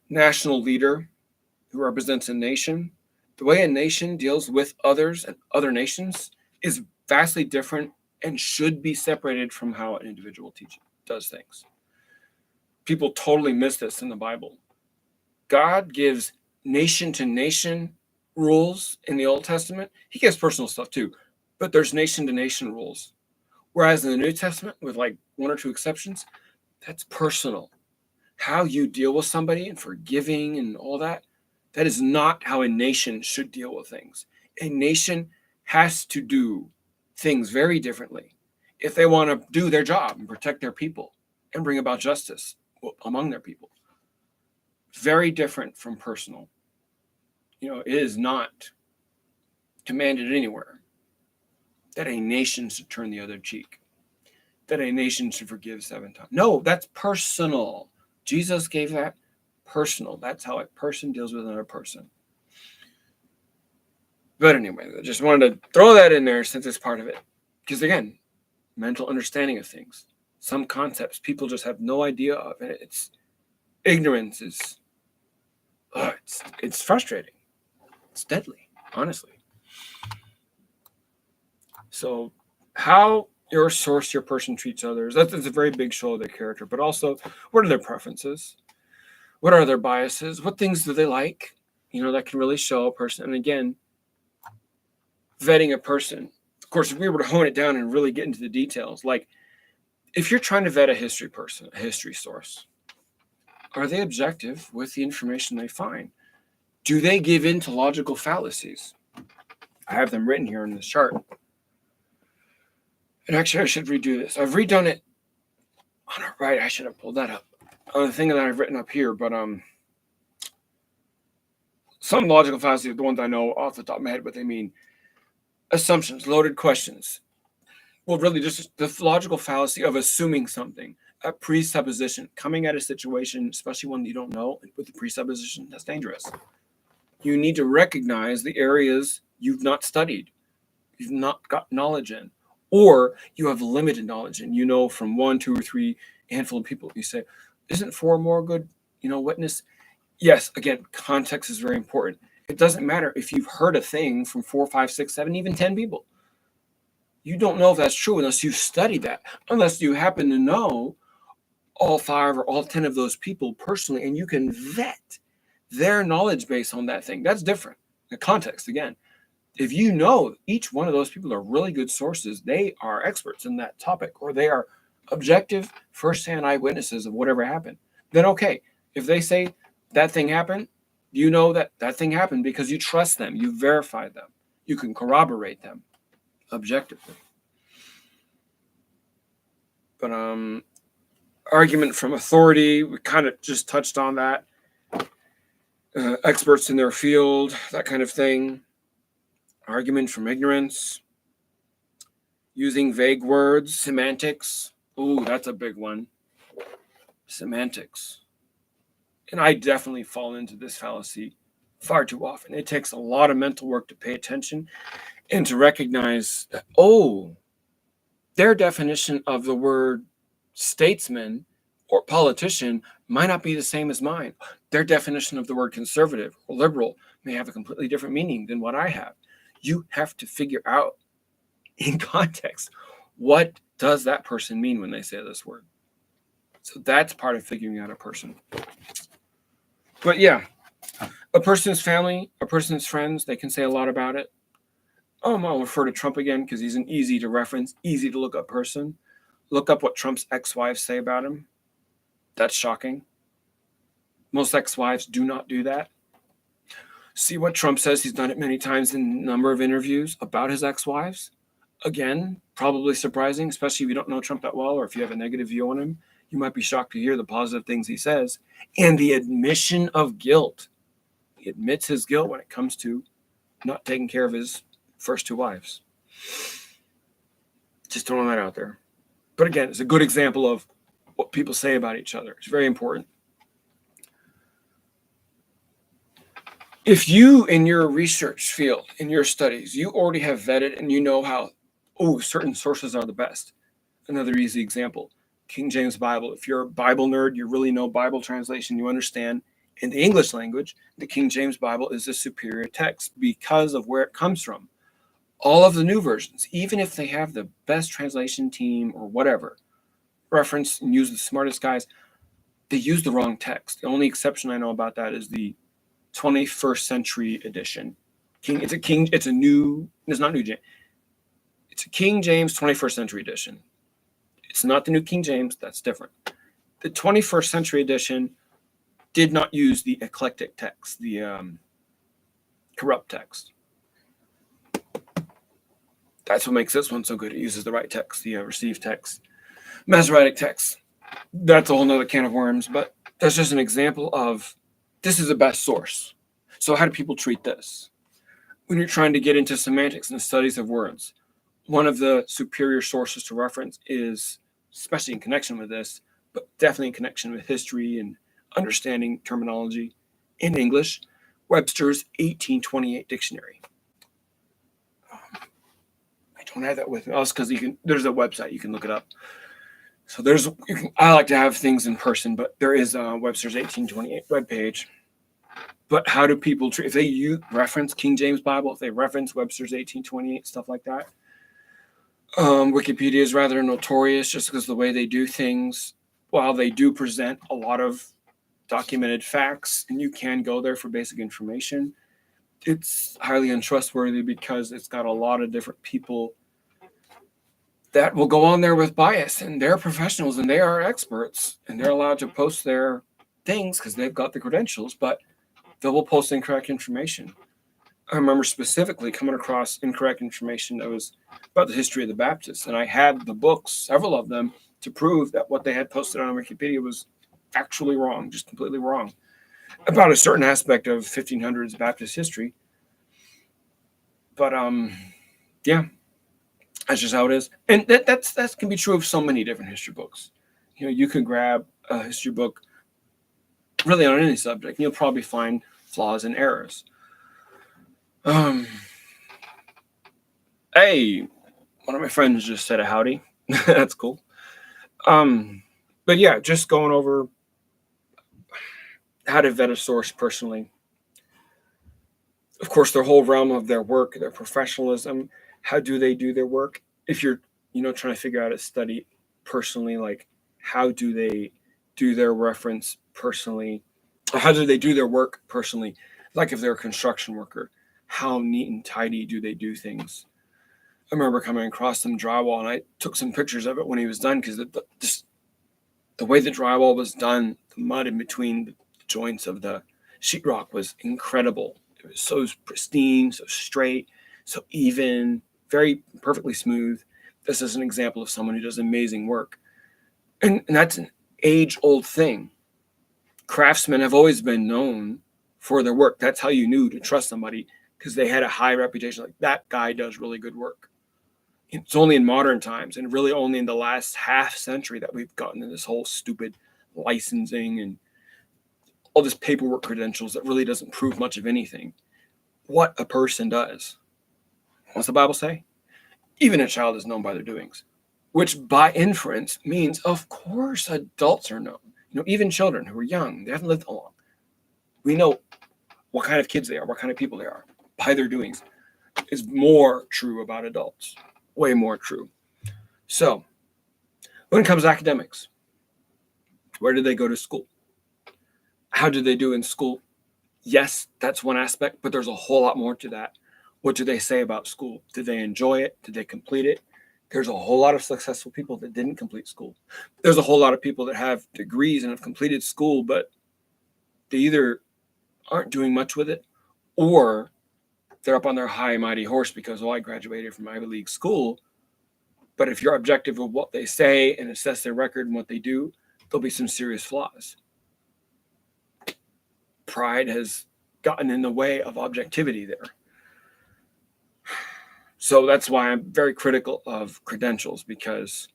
national leader who represents a nation. The way a nation deals with others and other nations is vastly different and should be separated from how an individual does things. People totally miss this in the Bible. God gives nation to nation rules in the Old Testament. He gives personal stuff too, but there's nation to nation rules. Whereas in the New Testament, with like one or two exceptions, that's personal. How you deal with somebody and forgiving and all that, that is not how a nation should deal with things. A nation has to do things very differently if they want to do their job and protect their people and bring about justice among their people. Very different from personal. It is not commanded anywhere that a nation should turn the other cheek, that a nation should forgive 7 times. No, that's personal. Jesus gave that personal. That's how a person deals with another person. But anyway, I just wanted to throw that in there since it's part of it. Because again, mental understanding of things. Some concepts people just have no idea of. And it's ignorance is, it's frustrating. It's deadly, honestly. So how your source, your person treats others, that's a very big show of their character. But also, what are their preferences? What are their biases? What things do they like? That can really show a person. And again, vetting a person. Of course, if we were to hone it down and really get into the details, like if you're trying to vet a history person, a history source, are they objective with the information they find? Do they give in to logical fallacies? I have them written here in this chart. And actually, I should redo this. I've redone it on the right. I should have pulled that up. On the thing that I've written up here, but some logical fallacies, the ones I know off the top of my head, what they mean. Assumptions, loaded questions. Well, really just the logical fallacy of assuming something, a presupposition, coming at a situation, especially one you don't know, with the presupposition, that's dangerous. You need to recognize the areas you've not studied, you've not got knowledge in, or you have limited knowledge in, from 1, 2, or 3 handful of people. You say, isn't 4 more good, witness? Yes, again, context is very important. It doesn't matter if you've heard a thing from 4, 5, 6, 7, even 10 people. You don't know if that's true unless you've studied that, unless you happen to know all 5 or all 10 of those people personally, and you can vet their knowledge base on that thing. That's different. The context, again. If you know each one of those people are really good sources, they are experts in that topic, or they are objective, first-hand eyewitnesses of whatever happened, then okay. If they say that thing happened, you know that thing happened because you trust them, you verified them, you can corroborate them objectively. But argument from authority, we kind of just touched on that. Experts in their field, that kind of thing. Argument from ignorance. Using vague words, semantics. Ooh, that's a big one. Semantics. And I definitely fall into this fallacy far too often. It takes a lot of mental work to pay attention and to recognize that, their definition of the word statesman or politician might not be the same as mine. Their definition of the word conservative or liberal may have a completely different meaning than what I have. You have to figure out in context, what does that person mean when they say this word? So that's part of figuring out a person. But yeah, a person's family, a person's friends, they can say a lot about it. I'll refer to Trump again because he's an easy to reference, easy to look up person. Look up what Trump's ex-wives say about him. That's shocking. Most ex-wives do not do that. See what Trump says. He's done it many times in a number of interviews about his ex-wives. Again, probably surprising, especially if you don't know Trump that well or if you have a negative view on him. You might be shocked to hear the positive things he says and the admission of guilt. He admits his guilt when it comes to not taking care of his first two wives. Just throwing that out there. But again, it's a good example of what people say about each other. It's very important. If you, in your research field, in your studies, you already have vetted and you know how, certain sources are the best. Another easy example, King James Bible. If you're a Bible nerd, you really know Bible translation, you understand in the English language, the King James Bible is a superior text because of where it comes from. All of the new versions, even if they have the best translation team or whatever, reference and use the smartest guys, they use the wrong text. The only exception I know about that is the 21st century edition. It's a King James 21st century edition. It's not the new King James, that's different. The 21st century edition did not use the eclectic text, the corrupt text. That's what makes this one so good. It uses the right text, the received text. Masoretic text. That's a whole nother can of worms, but that's just an example of this is the best source. So how do people treat this? When you're trying to get into semantics and studies of words, one of the superior sources to reference is, especially in connection with this, but definitely in connection with history and understanding terminology in English, Webster's 1828 dictionary. I don't have that with me. Also, because there's a website, you can look it up. So I like to have things in person, but there is a Webster's 1828 webpage. But how do people treat, if they reference King James Bible, if they reference Webster's 1828, stuff like that? Wikipedia is rather notorious just because of the way they do things. While they do present a lot of documented facts, and you can go there for basic information, it's highly untrustworthy because it's got a lot of different people that will go on there with bias, and they're professionals and they are experts and they're allowed to post their things because they've got the credentials, but they will post incorrect information. I remember specifically coming across incorrect information that was about the history of the Baptists, and I had the books, several of them, to prove that what they had posted on Wikipedia was factually wrong, just completely wrong, about a certain aspect of 1500s Baptist history. But yeah, that's just how it is. And that can be true of so many different history books. You can grab a history book really on any subject, and you'll probably find flaws and errors. Hey, one of my friends just said a howdy. That's cool. But yeah, just going over how to vet a source personally. Of course, their whole realm of their work, their professionalism. How do they do their work? If you're, trying to figure out a study personally, like how do they do their reference personally? How do they do their work personally? Like if they're a construction worker, how neat and tidy do they do things? I remember coming across some drywall, and I took some pictures of it when he was done because the way the drywall was done, the mud in between the joints of the sheetrock was incredible. It was so pristine, so straight, so even, very perfectly smooth. This is an example of someone who does amazing work. And that's an age-old thing. Craftsmen have always been known for their work. That's how you knew to trust somebody, because they had a high reputation. Like, that guy does really good work. It's only in modern times, and really only in the last half century, that we've gotten into this whole stupid licensing and all this paperwork credentials that really doesn't prove much of anything. What a person does. What's the Bible say? Even a child is known by their doings, which by inference means, of course, adults are known. Even children who are young, they haven't lived long. We know what kind of kids they are, what kind of people they are by their doings. Is more true about adults, way more true. So when it comes to academics, where did they go to school? How did they do in school? Yes, that's one aspect, but there's a whole lot more to that. What do they say about school? Did they enjoy it? Did they complete it? There's a whole lot of successful people that didn't complete school. There's a whole lot of people that have degrees and have completed school, but they either aren't doing much with it, or they're up on their high mighty horse because, oh, I graduated from Ivy League school. But if you're objective of what they say and assess their record and what they do, there'll be some serious flaws. Pride has gotten in the way of objectivity there. So that's why I'm very critical of credentials, because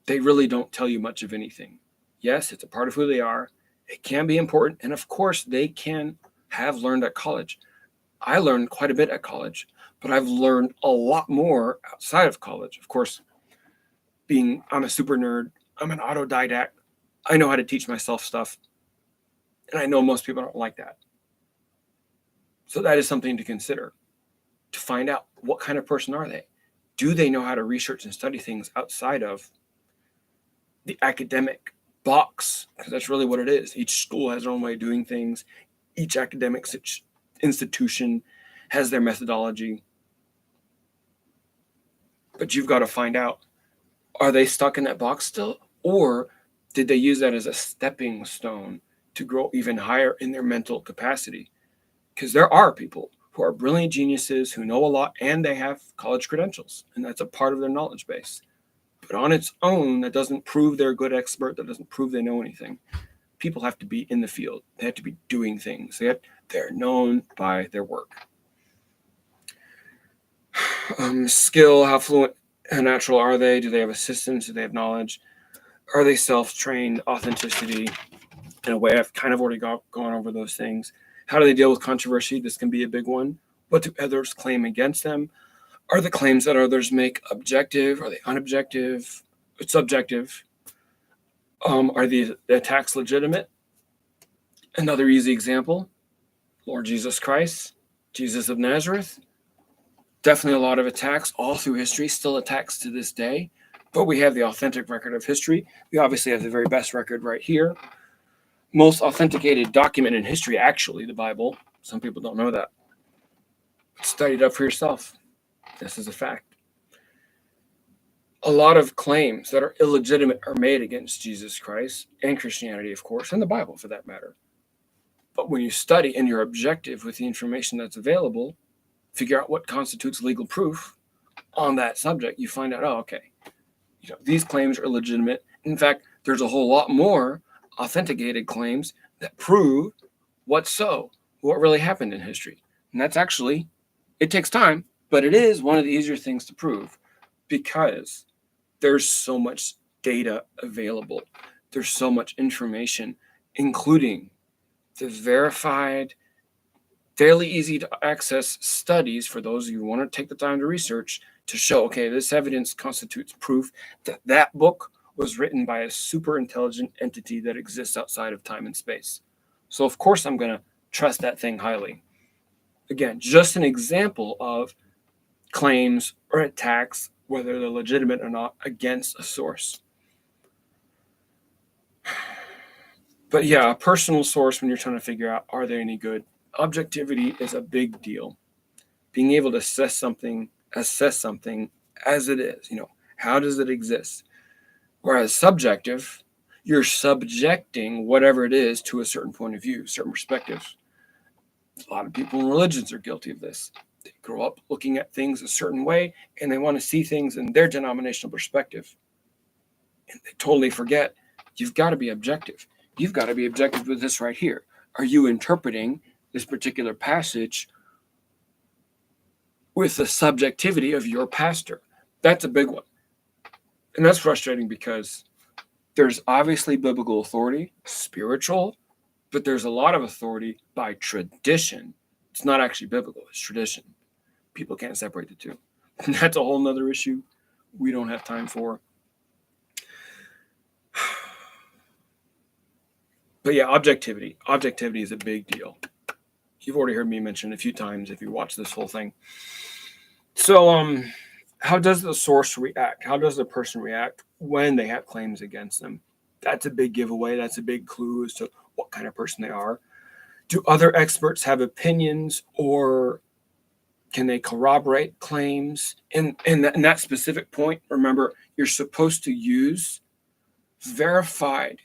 they really don't tell you much of anything. Yes, it's a part of who they are. It can be important. And of course, they can have learned at college. I learned quite a bit at college, but I've learned a lot more outside of college. Of course, I'm a super nerd. I'm an autodidact. I know how to teach myself stuff. And I know most people don't like that. So that is something to consider, to find out what kind of person are they. Do they know how to research and study things outside of the academic box? Because that's really what it is. Each school has their own way of doing things. Each academic institution has their methodology. But you've got to find out, are they stuck in that box still? Or did they use that as a stepping stone to grow even higher in their mental capacity? Because there are people who are brilliant geniuses who know a lot and they have college credentials, and that's a part of their knowledge base. But on its own, that doesn't prove they're a good expert. That doesn't prove they know anything. People have to be in the field. They have to be doing things. They're known by their work. Skill, how fluent and natural are they? Do they have assistance? Do they have knowledge? Are they self-trained? Authenticity. In a way, I've kind of already gone over those things. How do they deal with controversy? This can be a big one. What do others claim against them? Are the claims that others make objective? Are they unobjective? Subjective? Are the attacks legitimate? Another easy example, Lord Jesus Christ, Jesus of Nazareth. Definitely a lot of attacks all through history, still attacks to this day. But we have the authentic record of history. We obviously have the very best record right here. Most authenticated document in history, actually, the Bible. Some people don't know that. Study it up for yourself. This is a fact. A lot of claims that are illegitimate are made against Jesus Christ and Christianity, of course, and the Bible for that matter. But when you study and you're objective with the information that's available, figure out what constitutes legal proof on that subject, you find out, oh, okay, these claims are legitimate. In fact, there's a whole lot more authenticated claims that prove what really happened in history. And that's actually, it takes time, but it is one of the easier things to prove because there's so much data available. There's so much information, including the verified, fairly easy to access studies for those of you who want to take the time to research to show, okay, this evidence constitutes proof that that book was written by a super intelligent entity that exists outside of time and space. So of course I'm going to trust that thing highly. Again, just an example of claims or attacks, whether they're legitimate or not, against a source. But yeah, a personal source, when you're trying to figure out, are they any good? Objectivity is a big deal. Being able to assess something as it is, how does it exist? Whereas subjective, you're subjecting whatever it is to a certain point of view, certain perspectives. A lot of people in religions are guilty of this. They grow up looking at things a certain way, and they want to see things in their denominational perspective. And they totally forget, you've got to be objective. You've got to be objective with this right here. Are you interpreting this particular passage with the subjectivity of your pastor? That's a big one. And that's frustrating because there's obviously biblical authority, spiritual, but there's a lot of authority by tradition. It's not actually biblical, it's tradition. People can't separate the two. And that's a whole nother issue we don't have time for. But yeah, objectivity. Objectivity is a big deal. You've already heard me mention it a few times if you watch this whole thing. So, how does the source react? How does the person react when they have claims against them? That's a big giveaway. That's a big clue as to what kind of person they are. Do other experts have opinions or Can they corroborate claims? And in that specific point, remember, you're supposed to use verified.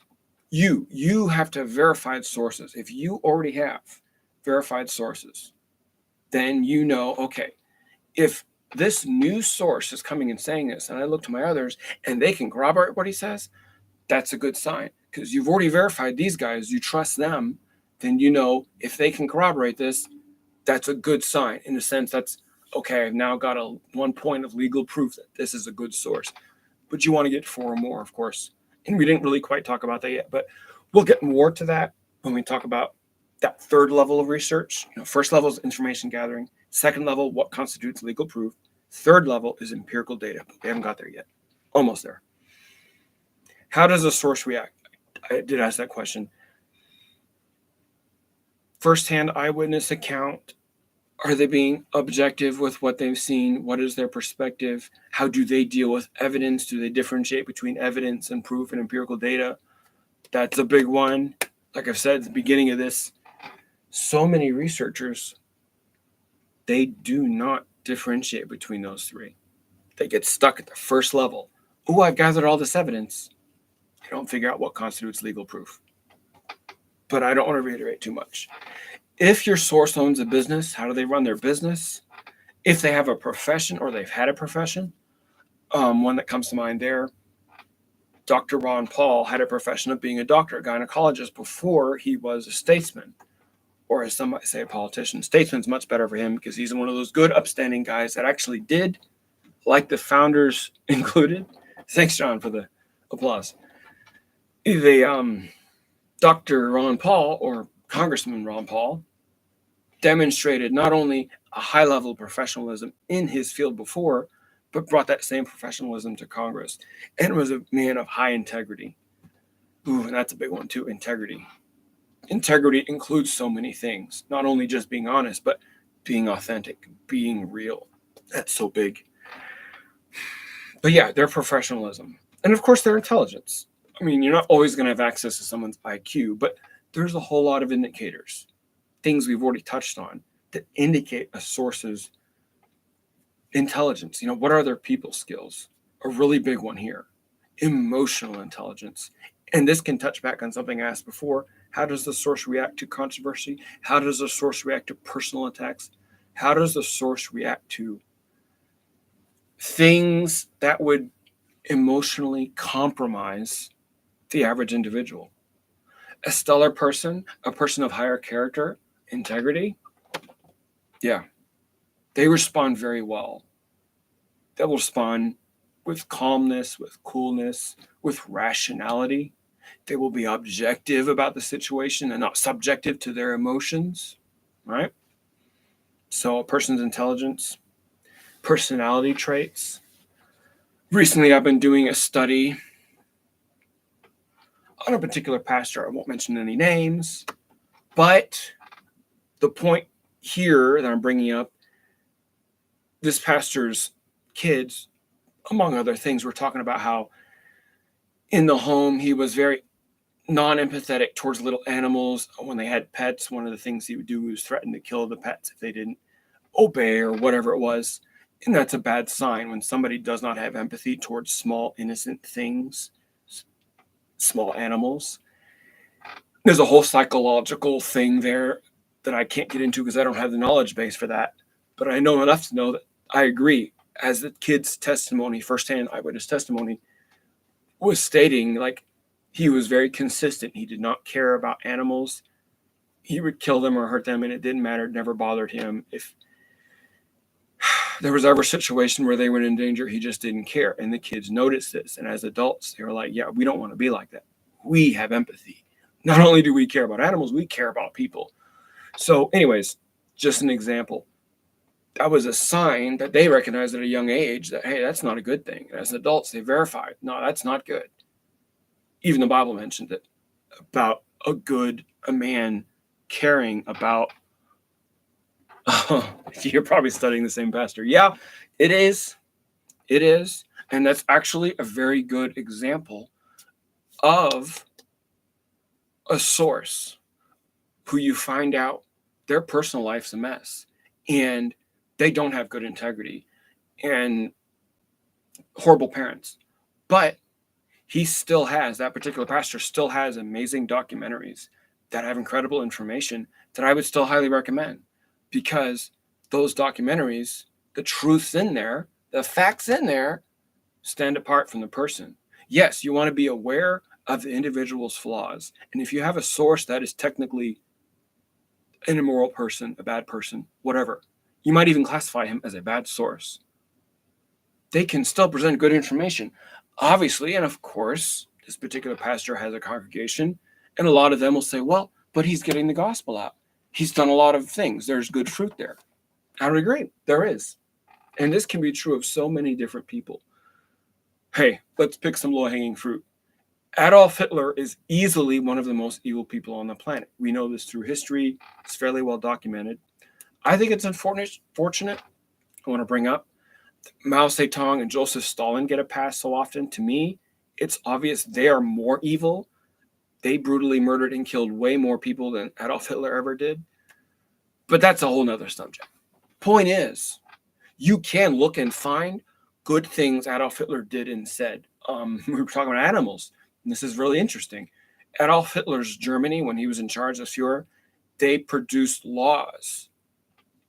You have to have verified sources. If you already have verified sources, then you know, okay, if this new source is coming and saying this, and I look to my others and they can corroborate what he says, that's a good sign, because you've already verified these guys, you trust them, then you know if they can corroborate this, that's a good sign. In a sense, that's okay, I've now got a 1 point of legal proof that this is a good source. But you want to get 4 or more, of course. And we didn't really quite talk about that yet, but we'll get more to that when we talk about that third level of research. First level is information gathering. Second level, what constitutes legal proof. Third level is empirical data, but we haven't got there yet. Almost there. How does a source react? I did ask that question. First-hand eyewitness account. Are they being objective with what they've seen? What is their perspective? How do they deal with evidence? Do they differentiate between evidence and proof and empirical data? That's a big one. Like I've said at the beginning of this, so many researchers, they do not differentiate between those three. They get stuck at the first level. Oh, I've gathered all this evidence. They don't figure out what constitutes legal proof. But I don't want to reiterate too much. If your source owns a business, how do they run their business? If they have a profession or they've had a profession, one that comes to mind there, Dr. Ron Paul had a profession of being a doctor, a gynecologist, before he was a statesman, or as some might say, a politician. Statesman's much better for him because he's one of those good, upstanding guys that actually did, like the founders included. Thanks, John, for the applause. Dr. Ron Paul, or Congressman Ron Paul, demonstrated not only a high level of professionalism in his field before, but brought that same professionalism to Congress, and was a man of high integrity. Ooh, and that's a big one too, integrity. Integrity includes so many things, not only just being honest, but being authentic, being real. That's so big. But yeah, their professionalism. And of course, their intelligence. I mean, you're not always going to have access to someone's IQ, but there's a whole lot of indicators, things we've already touched on, that indicate a source's intelligence. What are their people skills? A really big one here. Emotional intelligence. And this can touch back on something I asked before. How does the source react to controversy? How does the source react to personal attacks? How does the source react to things that would emotionally compromise the average individual? A stellar person, a person of higher character, integrity, yeah, they respond very well. They will respond with calmness, with coolness, with rationality. They will be objective about the situation and not subjective to their emotions, right? So a person's intelligence, personality traits. Recently, I've been doing a study on a particular pastor. I won't mention any names, but the point here that I'm bringing up, this pastor's kids, among other things, we're talking about how in the home he was very non-empathetic towards little animals. When they had pets, one of the things he would do was threaten to kill the pets if they didn't obey or whatever it was. And that's a bad sign when somebody does not have empathy towards small, innocent things, small animals. There's a whole psychological thing there that I can't get into because I don't have the knowledge base for that. But I know enough to know that I agree. As the kid's testimony, firsthand eyewitness testimony, was stating, like, he was very consistent. He did not care about animals. He would kill them or hurt them, and it didn't matter. It never bothered him. If there was ever a situation where they were in danger, he just didn't care. And the kids noticed this. And as adults, they were like, yeah, we don't want to be like that. We have empathy. Not only do we care about animals, we care about people. So anyways, just an example. That was a sign that they recognized at a young age that, hey, that's not a good thing. And as adults, they verified, no, that's not good. Even the Bible mentioned it about a man caring about. You're probably studying the same pastor. Yeah, it is. It is. And that's actually a very good example of a source who you find out their personal life's a mess. And They don't have good integrity and horrible parents. But that particular pastor still has amazing documentaries that have incredible information that I would still highly recommend, because those documentaries, the truths in there, the facts in there, stand apart from the person. Yes, you want to be aware of the individual's flaws. And if you have a source that is technically an immoral person, a bad person, whatever, you might even classify him as a bad source. They can still present good information, obviously. And of course, this particular pastor has a congregation, and a lot of them will say, well, but he's getting the gospel out. He's done a lot of things. There's good fruit there. I would agree. There is. And this can be true of so many different people. Hey, let's pick some low-hanging fruit. Adolf Hitler is easily one of the most evil people on the planet. We know this through history. It's fairly well documented. I think it's unfortunate. I want to bring up Mao Zedong and Joseph Stalin get a pass so often. To me, it's obvious they are more evil. They brutally murdered and killed way more people than Adolf Hitler ever did. But that's a whole nother subject. Point is, you can look and find good things Adolf Hitler did and said. We were talking about animals, and this is really interesting. Adolf Hitler's Germany, when he was in charge of Fuhrer, they produced laws.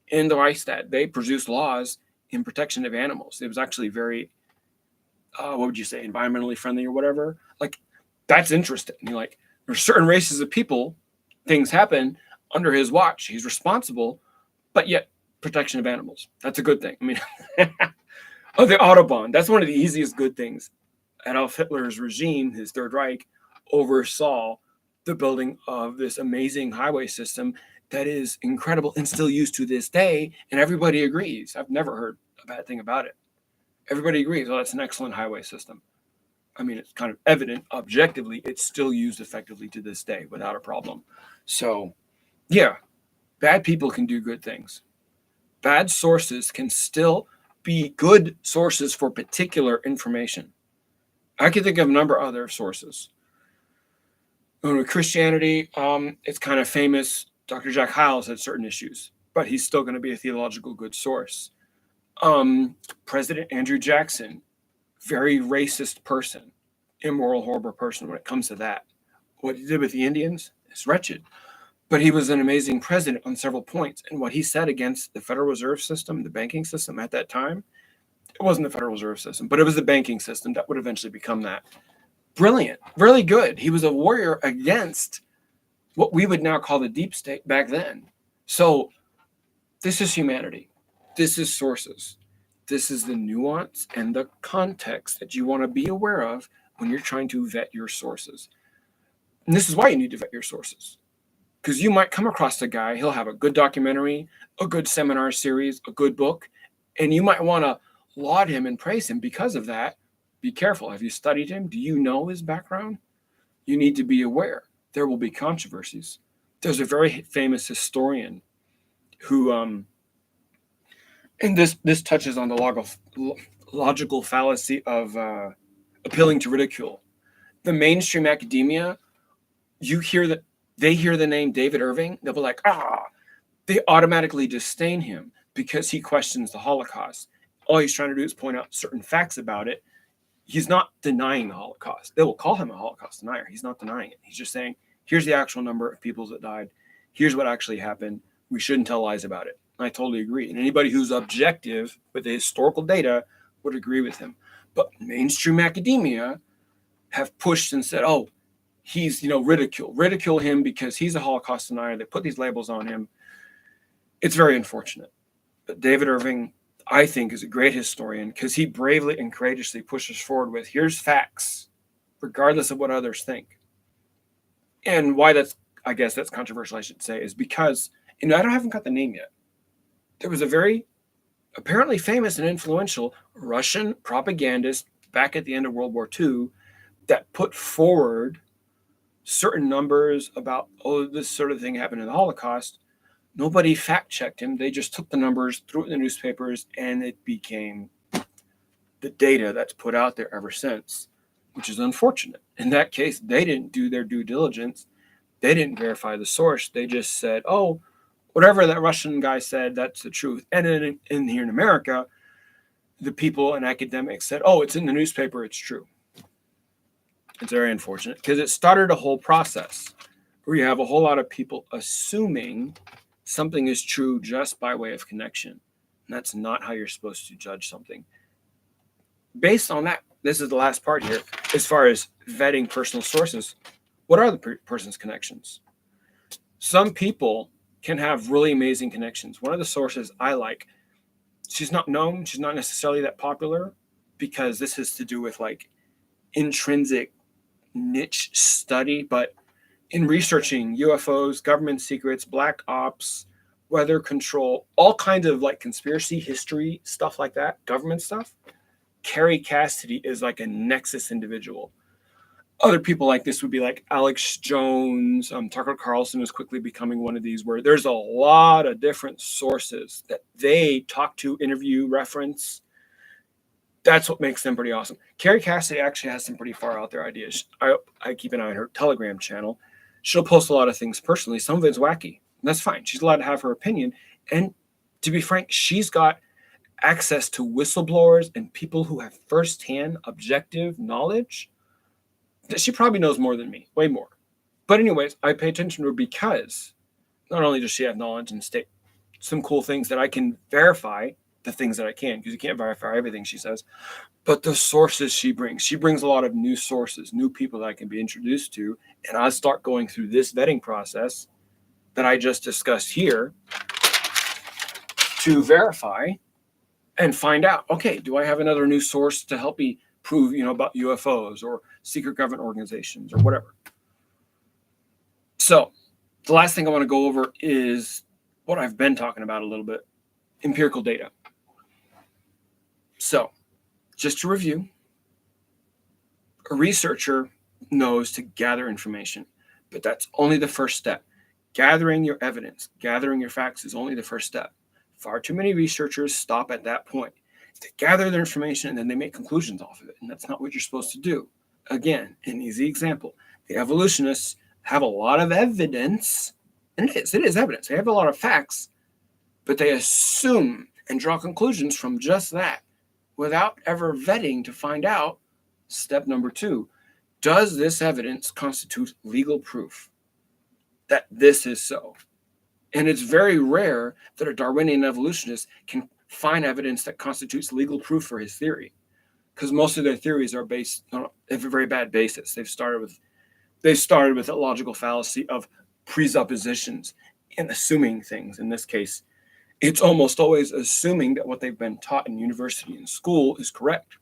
In the Reichstag, they produced laws in protection of animals. It was actually very, what would you say, environmentally friendly or whatever. Like, that's interesting. You're like, there's certain races of people, things happen under his watch. He's responsible, but yet protection of animals. That's a good thing. I mean, oh, the Autobahn. That's one of the easiest good things. Adolf Hitler's regime, his Third Reich, oversaw the building of this amazing highway system that is incredible and still used to this day. And everybody agrees. I've never heard a bad thing about it. Everybody agrees, oh, that's an excellent highway system. I mean, it's kind of evident objectively, it's still used effectively to this day without a problem. So, yeah, bad people can do good things. Bad sources can still be good sources for particular information. I can think of a number of other sources. With Christianity, it's kind of famous. Dr. Jack Hyles had certain issues, but he's still going to be a theological good source. President Andrew Jackson, very racist person, immoral, horrible person when it comes to that. What he did with the Indians is wretched, but he was an amazing president on several points. And what he said against the Federal Reserve System, the banking system at that time, it wasn't the Federal Reserve System, but it was the banking system that would eventually become that. Brilliant, really good. He was a warrior against what we would now call the deep state back then. So this is humanity. This is sources. This is the nuance and the context that you want to be aware of when you're trying to vet your sources. And this is why you need to vet your sources. Because you might come across a guy, he'll have a good documentary, a good seminar series, a good book, and you might want to laud him and praise him because of that. Be careful. Have you studied him? Do you know his background? You need to be aware. There will be controversies. There's a very famous historian who, and this touches on the logical fallacy of appealing to ridicule. The mainstream academia, they hear the name David Irving, they'll be like, they automatically disdain him because he questions the Holocaust. All he's trying to do is point out certain facts about it. He's not denying the Holocaust. They will call him a Holocaust denier. He's not denying it. He's just saying, here's the actual number of people that died. Here's what actually happened. We shouldn't tell lies about it. And I totally agree. And anybody who's objective with the historical data would agree with him. But mainstream academia have pushed and said, oh, he's, ridicule him because he's a Holocaust denier. They put these labels on him. It's very unfortunate. But David Irving, I think, is a great historian because he bravely and courageously pushes forward with, here's facts, regardless of what others think. And why I guess that's controversial, I should say, is because, I haven't got the name yet. There was a very apparently famous and influential Russian propagandist back at the end of World War II that put forward certain numbers about, this sort of thing happened in the Holocaust. Nobody fact-checked him. They just took the numbers, threw it in the newspapers, and it became the data that's put out there ever since, which is unfortunate. In that case, they didn't do their due diligence. They didn't verify the source. They just said, whatever that Russian guy said, that's the truth. And in here in America, the people and academics said, oh, it's in the newspaper, it's true. It's very unfortunate because it started a whole process where you have a whole lot of people assuming something is true just by way of connection. And that's not how you're supposed to judge something. Based on that, this is the last part here, as far as vetting personal sources. What are the person's connections? Some people can have really amazing connections. One of the sources I like, she's not known, she's not necessarily that popular, because this has to do with like intrinsic niche study, but in researching UFOs, government secrets, black ops, weather control, all kinds of like conspiracy history stuff like that, government stuff, Carrie Cassidy is like a nexus individual. Other people like this would be like Alex Jones, Tucker Carlson is quickly becoming one of these, where there's a lot of different sources that they talk to, interview, reference. That's what makes them pretty awesome. Carrie Cassidy actually has some pretty far out there ideas. I keep an eye on her Telegram channel. She'll post a lot of things personally. Some of it's wacky. That's fine. She's allowed to have her opinion. And to be frank, she's got access to whistleblowers and people who have firsthand objective knowledge that she probably knows more than me, way more. But anyways, I pay attention to her because not only does she have knowledge and state some cool things that I can verify, the things that I can, because you can't verify everything she says, but the sources she brings a lot of new sources, new people that I can be introduced to, and I start going through this vetting process that I just discussed here to verify and find out, okay, do I have another new source to help me prove, about UFOs or secret government organizations or whatever. So the last thing I want to go over is what I've been talking about a little bit, empirical data. So just to review, a researcher knows to gather information, but that's only the first step. Gathering your evidence, gathering your facts is only the first step. Far too many researchers stop at that point. They gather their information and then they make conclusions off of it. And that's not what you're supposed to do. Again, an easy example. The evolutionists have a lot of evidence, and it is evidence. They have a lot of facts, but they assume and draw conclusions from just that without ever vetting to find out. Step number 2, does this evidence constitute legal proof that this is so? And it's very rare that a Darwinian evolutionist can find evidence that constitutes legal proof for his theory, because most of their theories are based on a very bad basis. They started with a logical fallacy of presuppositions and assuming things. In this case, it's almost always assuming that what they've been taught in university and school is correct,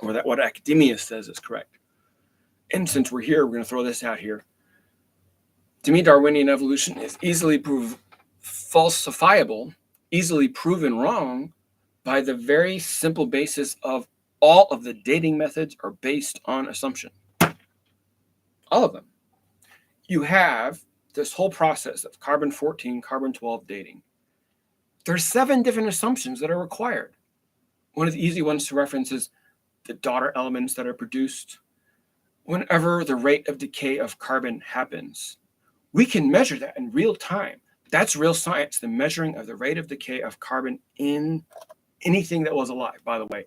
or that what academia says is correct. And since we're here, we're going to throw this out here. To me, Darwinian evolution is easily falsifiable, easily proven wrong by the very simple basis of all of the dating methods are based on assumption. All of them. You have this whole process of carbon-14, carbon-12 dating. There's 7 different assumptions that are required. One of the easy ones to reference is the daughter elements that are produced whenever the rate of decay of carbon happens. We can measure that in real time. That's real science, the measuring of the rate of decay of carbon in anything that was alive. By the way,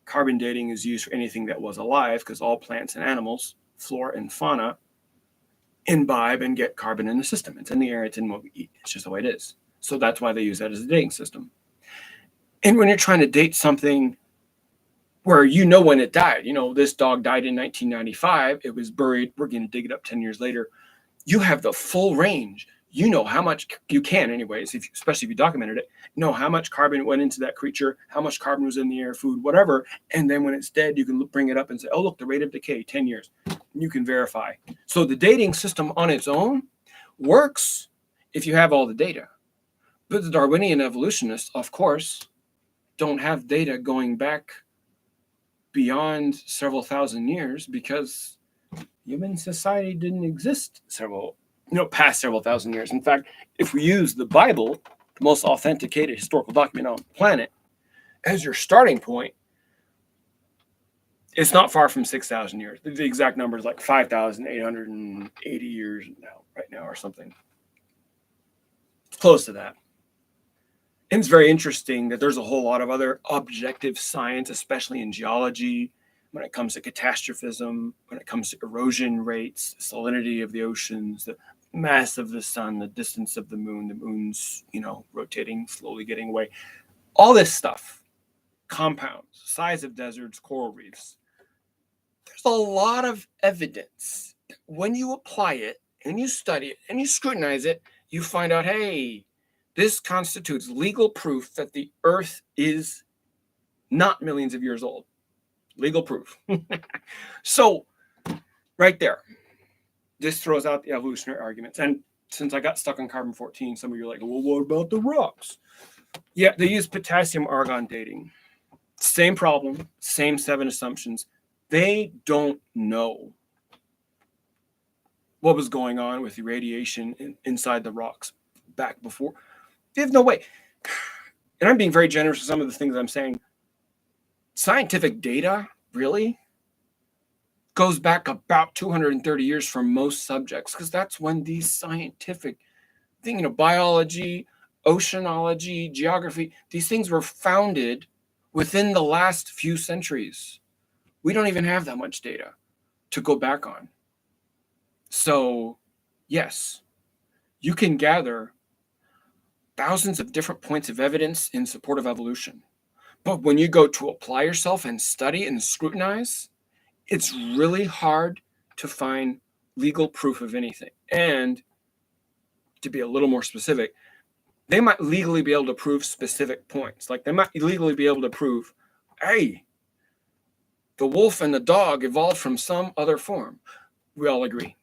carbon dating is used for anything that was alive because all plants and animals, flora and fauna, imbibe and get carbon in the system. It's in the air, it's in what we eat. It's just the way it is. So that's why they use that as a dating system. And when you're trying to date something where when it died, this dog died in 1995, it was buried, we're going to dig it up 10 years later. You have the full range. You know how much you can anyways, especially if you documented it, know how much carbon went into that creature, how much carbon was in the air, food, whatever. And then when it's dead, you can bring it up and say, oh, look, the rate of decay, 10 years. You can verify. So the dating system on its own works if you have all the data. But the Darwinian evolutionists, of course, don't have data going back beyond several thousand years because human society didn't exist past several thousand years. In fact, if we use the Bible, the most authenticated historical document on the planet, as your starting point, it's not far from 6,000 years. The exact number is like 5,880 years right now or something. It's close to that. And it's very interesting that there's a whole lot of other objective science, especially in geology, when it comes to catastrophism, when it comes to erosion rates, the salinity of the oceans, the mass of the sun, the distance of the moon's, rotating, slowly getting away. All this stuff, compounds, size of deserts, coral reefs. There's a lot of evidence that when you apply it and you study it and you scrutinize it, you find out, hey, this constitutes legal proof that the Earth is not millions of years old. Legal proof. So, right there, this throws out the evolutionary arguments. And since I got stuck on carbon-14, some of you are like, well, what about the rocks? Yeah, they use potassium-argon dating. Same problem, same 7 assumptions. They don't know what was going on with the radiation inside the rocks back before. They have no way. And I'm being very generous with some of the things I'm saying. Scientific data, really, goes back about 230 years for most subjects, because that's when these scientific things, biology, oceanology, geography, these things were founded within the last few centuries. We don't even have that much data to go back on. So, yes, you can gather thousands of different points of evidence in support of evolution. But when you go to apply yourself and study and scrutinize, it's really hard to find legal proof of anything. And to be a little more specific, they might legally be able to prove specific points. Like they might legally be able to prove, hey, the wolf and the dog evolved from some other form. We all agree.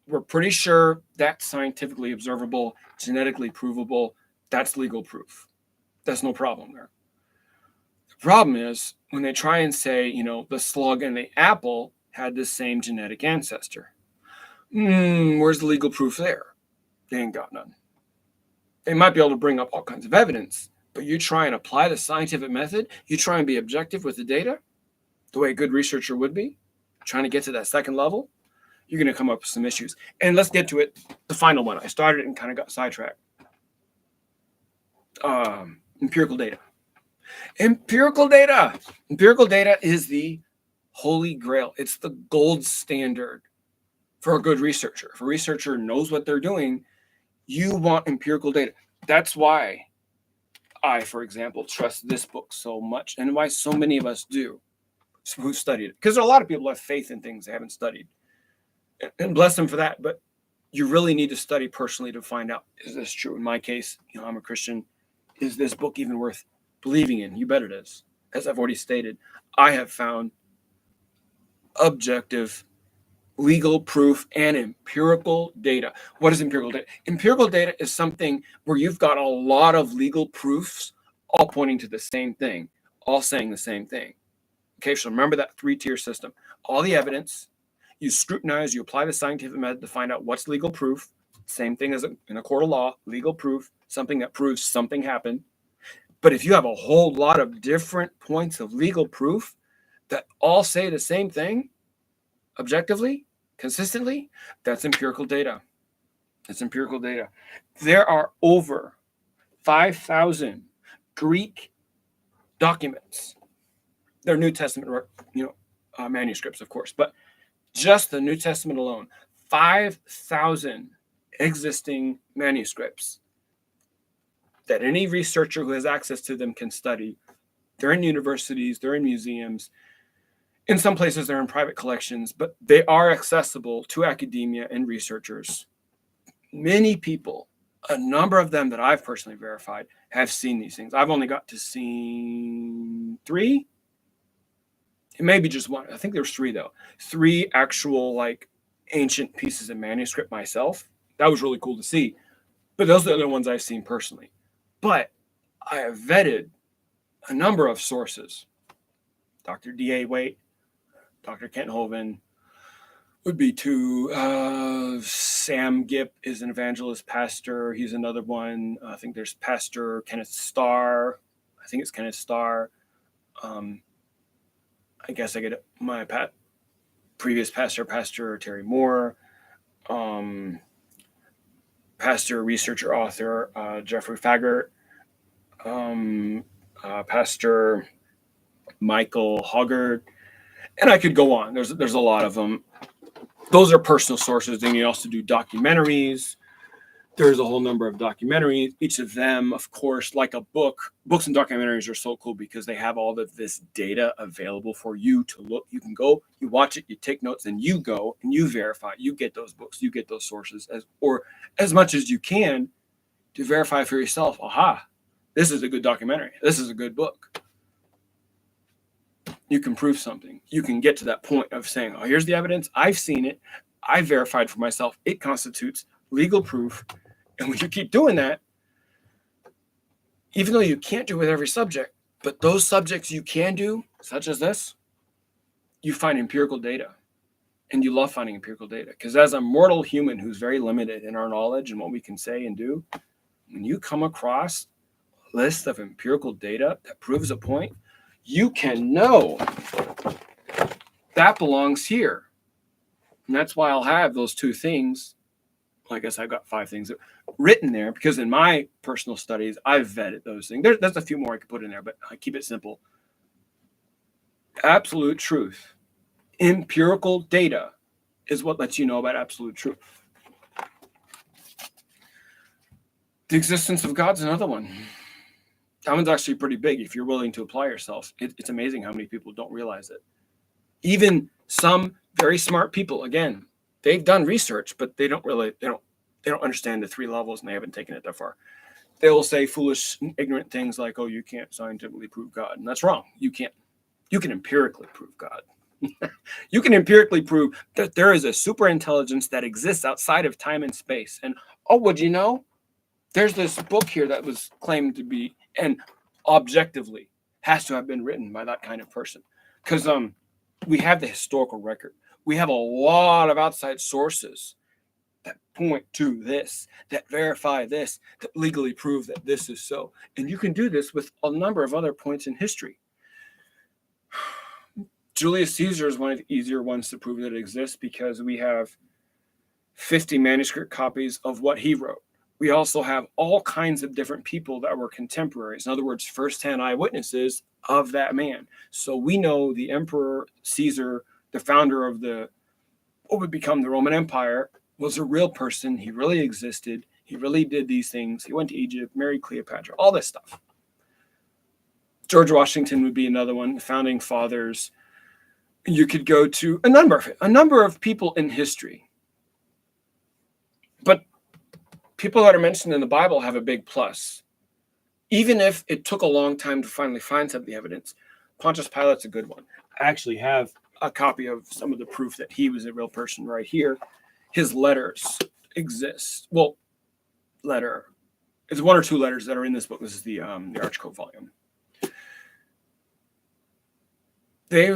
We're pretty sure that's scientifically observable, genetically provable. That's legal proof. That's no problem there. The problem is when they try and say, the slug and the apple had the same genetic ancestor. Where's the legal proof there? They ain't got none. They might be able to bring up all kinds of evidence, but you try and apply the scientific method, you try and be objective with the data, the way a good researcher would be, trying to get to that second level, you're going to come up with some issues. And let's get to it. The final one. I started and kind of got sidetracked. Empirical data. Empirical data. Empirical data is the holy grail. It's the gold standard for a good researcher. If a researcher knows what they're doing, you want empirical data. That's why I, for example, trust this book so much, and why so many of us do who've studied it. Because there are a lot of people who have faith in things they haven't studied. And bless them for that. But you really need to study personally to find out, is this true? In my case, I'm a Christian. Is this book even worth believing in? You bet it is. As I've already stated, I have found objective legal proof and empirical data. What is empirical data? Empirical data is something where you've got a lot of legal proofs all pointing to the same thing, all saying the same thing. Okay, so remember that 3-tier system. All the evidence, you scrutinize, you apply the scientific method to find out what's legal proof. Same thing as in a court of law, legal proof, something that proves something happened. But if you have a whole lot of different points of legal proof that all say the same thing, objectively, consistently, that's empirical data. It's empirical data. There are over 5,000 Greek documents. They're New Testament, manuscripts, of course, but just the New Testament alone, 5,000 existing manuscripts that any researcher who has access to them can study. They're in universities, they're in museums. In some places, they're in private collections, but they are accessible to academia and researchers. Many people, a number of them that I've personally verified, have seen these things. I've only got to see 3. It may be just 1. I think there's 3, though. 3 actual, ancient pieces of manuscript myself. That was really cool to see. But those are the other ones I've seen personally. But I have vetted a number of sources. Dr. D.A. Waite, Dr. Kent Hovind would be 2. Sam Gipp is an evangelist pastor. He's another one. I think there's Pastor Kenneth Starr. I think it's Kenneth Starr. I guess I get my previous pastor, Pastor Terry Moore. pastor, researcher, author Jeffrey Faggart, Pastor Michael Hoggard, and I could go on. There's a lot of them. Those are personal sources. Then you also do documentaries. There's a whole number of documentaries. Each of them, of course, like a book. Books and documentaries are so cool because they have all of this data available for you to look. You can go, you watch it, you take notes, and you go and you verify. You get those books, you get those sources, as much as you can to verify for yourself. Aha, this is a good documentary. This is a good book. You can prove something. You can get to that point of saying, oh, here's the evidence. I've seen it. I verified for myself. It constitutes legal proof. And when you keep doing that, even though you can't do it with every subject, but those subjects you can do, such as this, you find empirical data. And you love finding empirical data. Because as a mortal human who's very limited in our knowledge and what we can say and do, when you come across a list of empirical data that proves a point, you can know that belongs here. And that's why I'll have those two things. I guess I've got 5 things written there because in my personal studies, I've vetted those things. There's a few more I could put in there, but I keep it simple. Absolute truth. Empirical data is what lets you know about absolute truth. The existence of God's another one. That one's actually pretty big if you're willing to apply yourself. It's amazing how many people don't realize it. Even some very smart people, again, they've done research, but they don't understand the 3 levels and they haven't taken it that far. They will say foolish, ignorant things like, oh, you can't scientifically prove God. And that's wrong. You can't. You can empirically prove God. You can empirically prove that there is a super intelligence that exists outside of time and space. And oh, would you know? There's this book here that was claimed to be, and objectively has to have been written by that kind of person. Because we have the historical record. We have a lot of outside sources that point to this, that verify this, that legally prove that this is so. And you can do this with a number of other points in history. Julius Caesar is one of the easier ones to prove that it exists because we have 50 manuscript copies of what he wrote. We also have all kinds of different people that were contemporaries. In other words, firsthand eyewitnesses of that man. So we know the Emperor Caesar, the founder of what would become the Roman Empire, was a real person. He really existed. He really did these things. He went to Egypt, married Cleopatra, all this stuff. George Washington would be another one, the founding fathers. You could go to a number of people in history. But people that are mentioned in the Bible have a big plus. Even if it took a long time to finally find some of the evidence, Pontius Pilate's a good one. I actually have a copy of some of the proof that he was a real person right here. His letters exist. Well, it's 1 or 2 letters that are in this book. This is the Archcoat volume. They,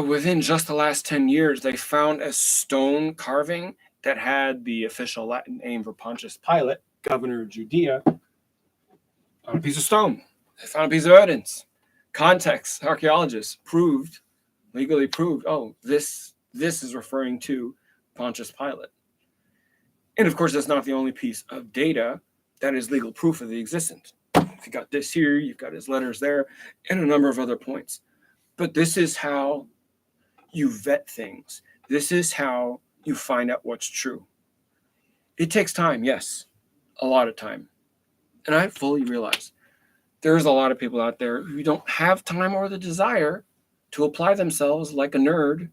within just the last 10 years, they found a stone carving that had the official Latin name for Pontius Pilate, governor of Judea, on a piece of stone. They found a piece of evidence. Context, archaeologists legally proved, oh, this is referring to Pontius Pilate. And of course, that's not the only piece of data that is legal proof of the existence. If you got this here, you've got his letters there, and a number of other points. But this is how you vet things. This is how you find out what's true. It takes time, yes, a lot of time. And I fully realize there's a lot of people out there who don't have time or the desire to apply themselves like a nerd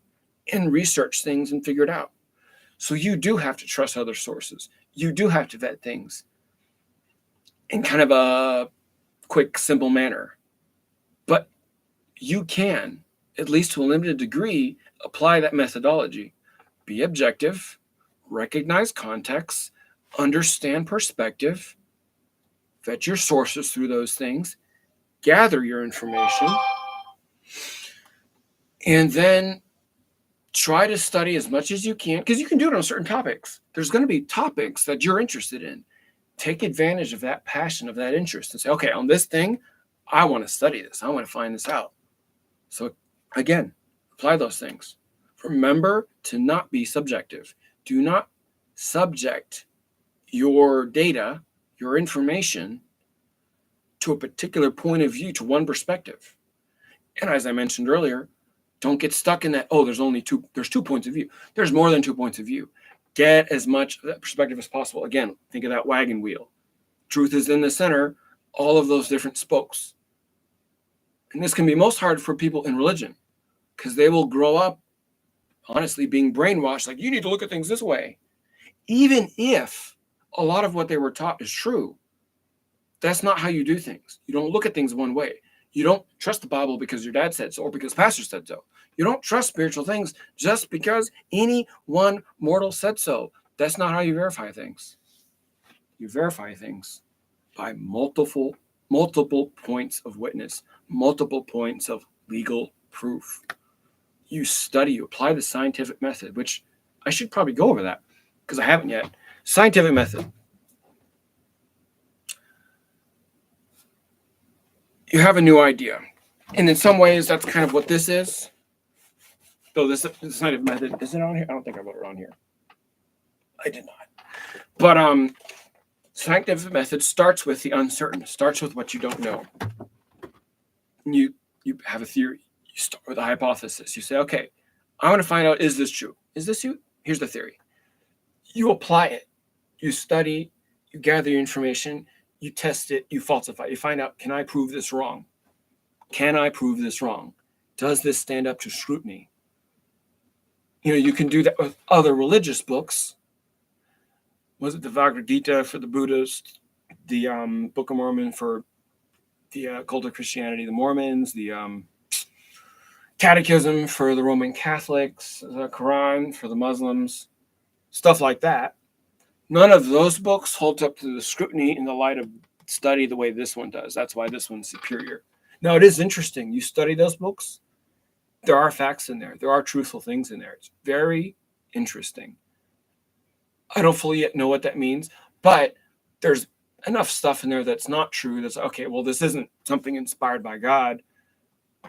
and research things and figure it out. So you do have to trust other sources. You do have to vet things in kind of a quick, simple manner. But you can, at least to a limited degree, apply that methodology. Be objective, recognize context, understand perspective, vet your sources through those things, gather your information, and then try to study as much as you can, because you can do it on certain topics. There's going to be topics that you're interested in. Take advantage of that passion, of that interest, and say, okay, on this thing, I want to study this. I want to find this out. So again, apply those things. Remember to not be subjective. Do not subject your data, your information to a particular point of view, to one perspective. And as I mentioned earlier, don't get stuck in that, oh, there's 2 points of view. There's more than 2 points of view. Get as much of that perspective as possible. Again, think of that wagon wheel. Truth is in the center, all of those different spokes. And this can be most hard for people in religion because they will grow up, honestly, being brainwashed, like, you need to look at things this way. Even if a lot of what they were taught is true, that's not how you do things. You don't look at things one way. You don't trust the Bible because your dad said so or because pastor said so. You don't trust spiritual things just because any one mortal said so. That's not how you verify things. You verify things by multiple points of witness, multiple points of legal proof. You study, you apply the scientific method, which I should probably go over that because I haven't yet. Scientific method. You have a new idea. And in some ways, that's kind of what this is. Though this scientific method, is it on here? I don't think I wrote it on here. I did not. But scientific method starts with the uncertain, starts with what you don't know. You have a theory. You start with a hypothesis. You say, okay, I want to find out, is this true? Is this you? Here's the theory. You apply it. You study. You gather your information. You test it. You falsify. You find out, can I prove this wrong? Can I prove this wrong? Does this stand up to scrutiny? You can do that with other religious books. Was it the Bhagavad Gita for the Buddhists, the Book of Mormon for the cult of Christianity, the Mormons, the Catechism for the Roman Catholics, the Quran for the Muslims, stuff like that. None of those books hold up to the scrutiny in the light of study the way this one does. That's why this one's superior. Now, it is interesting. You study those books, there are facts in there. There are truthful things in there. It's very interesting. I don't fully yet know what that means, but there's enough stuff in there that's not true. That's okay. Well, this isn't something inspired by God.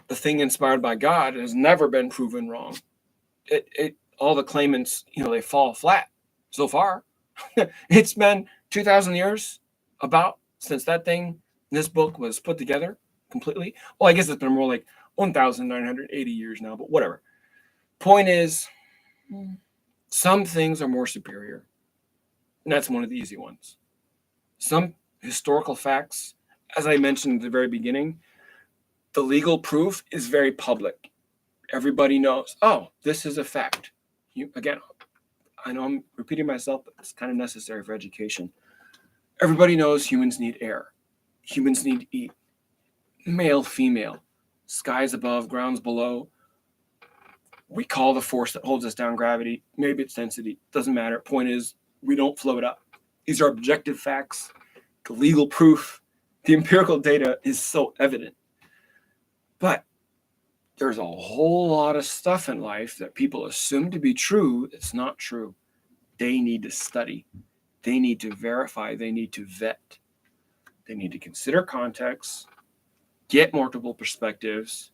The thing inspired by God has never been proven wrong. All the claimants, they fall flat so far. It's been 2,000 years since this book was put together completely. Well, I guess it's been more like 1,980 years now, but whatever. Point is, some things are more superior. And that's one of the easy ones. Some historical facts, as I mentioned at the very beginning, the legal proof is very public. Everybody knows, oh, this is a fact. Again, I know I'm repeating myself, but it's kind of necessary for education. Everybody knows humans need air. Humans need to eat. Male, female, skies above, grounds below. We call the force that holds us down gravity. Maybe it's density. Doesn't matter. Point is, we don't float up. These are objective facts. The legal proof, the empirical data is so evident. But there's a whole lot of stuff in life that people assume to be true that's not true. They need to study. They need to verify. They need to vet. They need to consider context, get multiple perspectives.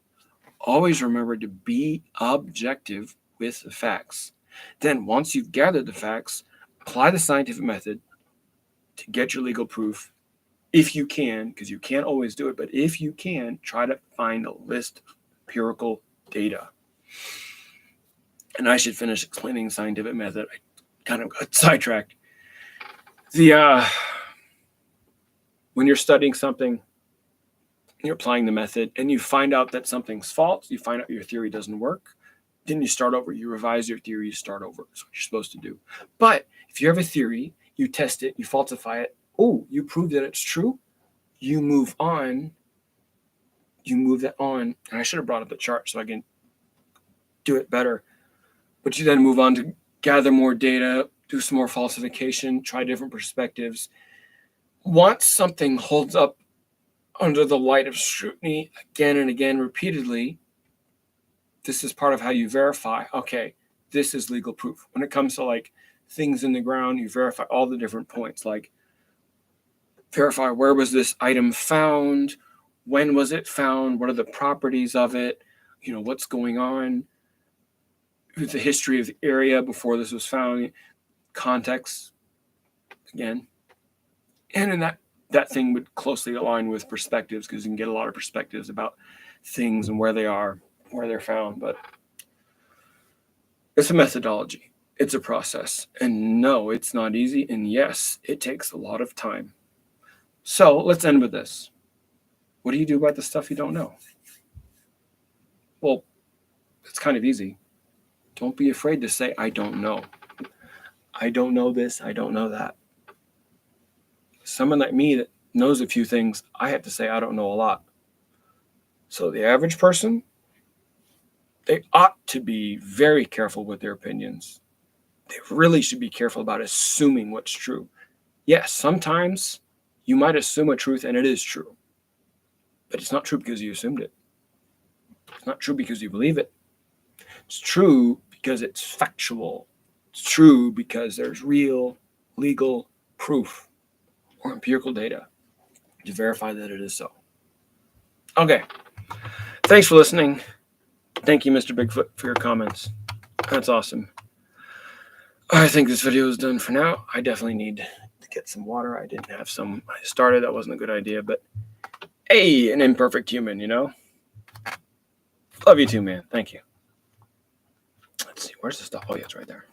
Always remember to be objective with the facts. Then once you've gathered the facts, apply the scientific method to get your legal proof. If you can, because you can't always do it, but if you can, try to find a list of empirical data. And I should finish explaining the scientific method. I kind of got sidetracked. When you're studying something, you're applying the method, and you find out that something's false, you find out your theory doesn't work, then you start over. You revise your theory, you start over. That's what you're supposed to do. But if you have a theory, you test it, you falsify it, you prove that it's true, you move on. You move that on. And I should have brought up the chart so I can do it better. But you then move on to gather more data, do some more falsification, try different perspectives. Once something holds up under the light of scrutiny again and again repeatedly, this is part of how you verify, okay, this is legal proof. When it comes to like things in the ground, you verify all the different points, like verify where was this item found, when was it found, what are the properties of it, what's going on, the history of the area before this was found, context, again. And in that thing would closely align with perspectives, because you can get a lot of perspectives about things and where they are, where they're found. But it's a methodology. It's a process. And no, it's not easy. And yes, it takes a lot of time. So let's end with this. What do you do about the stuff you don't know? Well, it's kind of easy. Don't be afraid to say, I don't know. I don't know this. I don't know that. Someone like me that knows a few things, I have to say I don't know a lot. So the average person, they ought to be very careful with their opinions. They really should be careful about assuming what's true. Yes, sometimes you might assume a truth and it is true. But it's not true because you assumed it. It's not true because you believe it. It's true because it's factual. It's true because there's real legal proof or empirical data to verify that it is so. Okay. Thanks for listening. Thank you, Mr. Bigfoot, for your comments. That's awesome. I think this video is done for now. I definitely need to get some water. I didn't have some. I started. That wasn't a good idea, but hey, an imperfect human, you know? Love you too, man. Thank you. Let's see. Where's the stuff? Oh, yeah, it's right there.